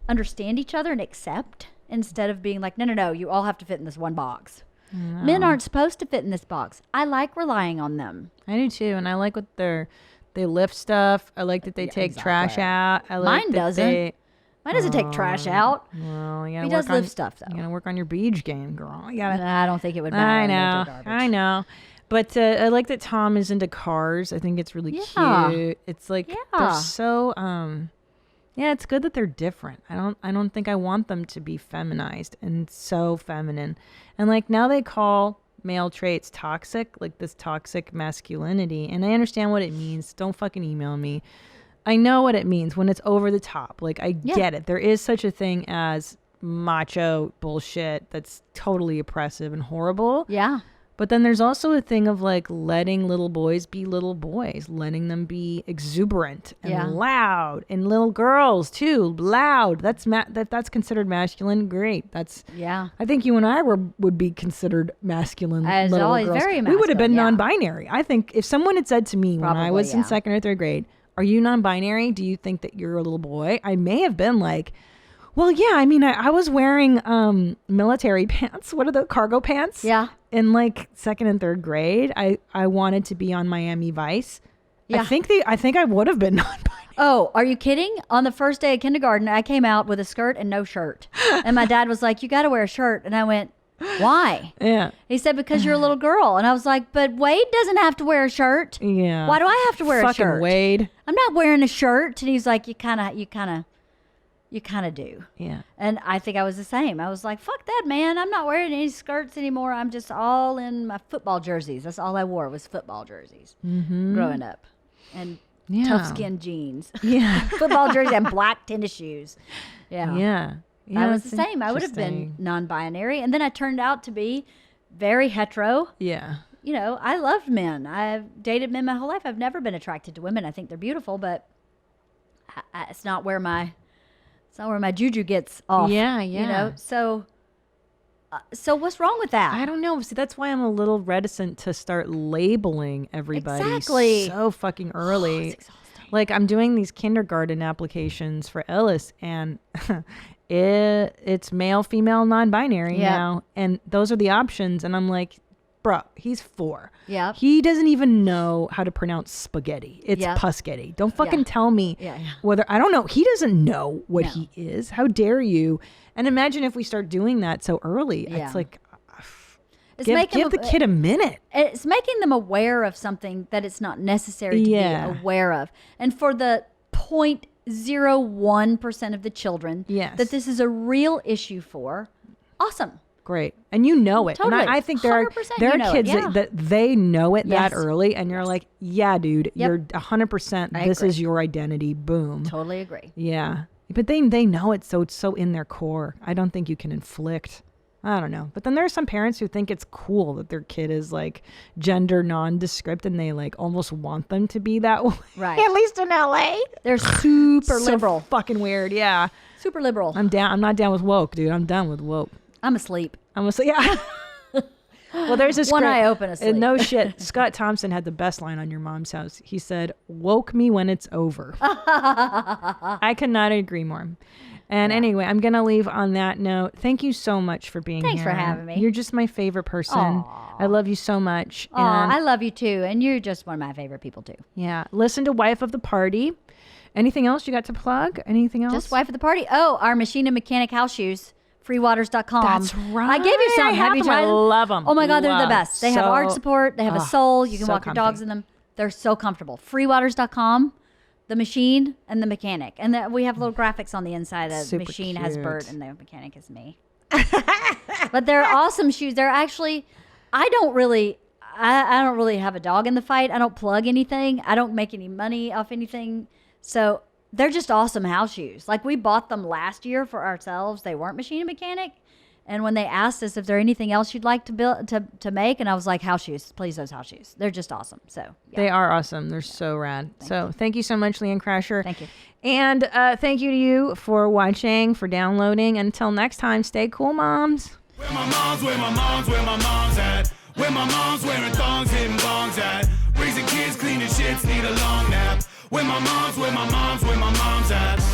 understand each other and accept, instead of being like, no, you all have to fit in this one box. No. Men aren't supposed to fit in this box. I like relying on them. I do too, and I like what they lift stuff. I like that they take trash out. I like Mine that doesn't. Mine doesn't take trash out. Well, you gotta He does work on lift stuff, though. You gotta work on your beach game, girl. You gotta. I don't think it would matter. I know. But I like that Tom is into cars. I think it's really cute. It's like they're so yeah, it's good that they're different. I don't think I want them to be feminized and so feminine. And like now they call male traits toxic, like this toxic masculinity. And I understand what it means. Don't fucking email me. I know what it means when it's over the top. Like, I get it. There is such a thing as macho bullshit that's totally oppressive and horrible. Yeah. But then there's also a thing of like letting little boys be little boys, letting them be exuberant and loud, and little girls too, loud. That's that's considered masculine. Great. That's I think you and I would be considered masculine. As little always, girls. very We would have been masculine, non-binary. I think if someone had said to me when I was in second or third grade, "Are you non-binary? Do you think that you're a little boy?" I may have been like, well, yeah, I mean, I was wearing military pants. What are the cargo pants? Yeah. In like second and third grade, I wanted to be on Miami Vice. Yeah. I think I would have been non-binary. Oh, are you kidding? On the first day of kindergarten, I came out with a skirt and no shirt. And my dad was like, "You got to wear a shirt." And I went, "Why?" Yeah. He said, "Because you're a little girl." And I was like, "But Wade doesn't have to wear a shirt." Yeah. Why do I have to wear a shirt? Fucking Wade. I'm not wearing a shirt. And he's like, you kind of do. Yeah. And I think I was the same. I was like, fuck that, man. I'm not wearing any skirts anymore. I'm just all in my football jerseys. That's all I wore was football jerseys growing up. And tough skin jeans. Yeah. Football jersey and black tennis shoes. Yeah. Yeah. I was the same. I would have been non-binary. And then I turned out to be very hetero. Yeah. You know, I loved men. I've dated men my whole life. I've never been attracted to women. I think they're beautiful, but it's not where my juju gets off. Yeah, You know, so what's wrong with that? I don't know. See, that's why I'm a little reticent to start labeling everybody Exactly. so fucking early. It's exhausting. Like, I'm doing these kindergarten applications for Ellis, and it's male, female, non-binary now, and those are the options. And I'm like, bro, he's 4. Yeah. He doesn't even know how to pronounce spaghetti. It's pusketti. Don't fucking tell me whether, I don't know. He doesn't know what he is. How dare you? And imagine if we start doing that so early. Yeah. It's like, Give the kid a minute. It's making them aware of something that it's not necessary to be aware of. And for the 0.01% of the children that this is a real issue for, awesome. Great. And you know it. Totally. And I think there are kids that they know it that early, and you're like, yeah, dude, you're 100%. This is your identity. Boom. Totally agree. Yeah. But they know it, so it's so in their core. I don't think you can inflict. I don't know. But then there are some parents who think it's cool that their kid is like gender nondescript, and they like almost want them to be that way. Right. At least in LA. They're super liberal. Fucking weird. Yeah. Super liberal. I'm down. I'm not down with woke, dude. I'm done with woke. I'm asleep. Yeah. Well, there's this one eye open asleep. No shit. Scott Thompson had the best line on Your Mom's House. He said, "Woke me when it's over." I could not agree more. And anyway, I'm going to leave on that note. Thank you so much for being here. Thanks for having me. You're just my favorite person. Aww. I love you so much. I love you too. And you're just one of my favorite people too. Yeah. Listen to Wife of the Party. Anything else you got to plug? Anything else? Just Wife of the Party. Oh, our machine and mechanic house shoes. Freewaters.com. That's right. I gave you some. Have you tried them? I love them. Oh my God, they're the best. They have arch support. They have a sole. You can walk your dogs comfy. in them. They're so comfortable. Freewaters.com, the machine and the mechanic. And we have little graphics on the inside. The machine has Bert and the mechanic is me. But they're awesome shoes. They're actually, I don't really have a dog in the fight. I don't plug anything. I don't make any money off anything. So they're just awesome house shoes. Like we bought them last year for ourselves. They weren't machine and mechanic. And when they asked us if there anything else you'd like to build to make, and I was like, house shoes, please, those house shoes. They're just awesome. So yeah. They are awesome. They're so rad. Thank you so much, LeeAnn Kreischer. Thank you. And thank you to you for watching, for downloading. Until next time, stay cool, moms. Where my mom's at. Where my mom's wearing thongs, hitting bongs at. Raising kids, cleaning shits, need a long nap. Where my mom's at.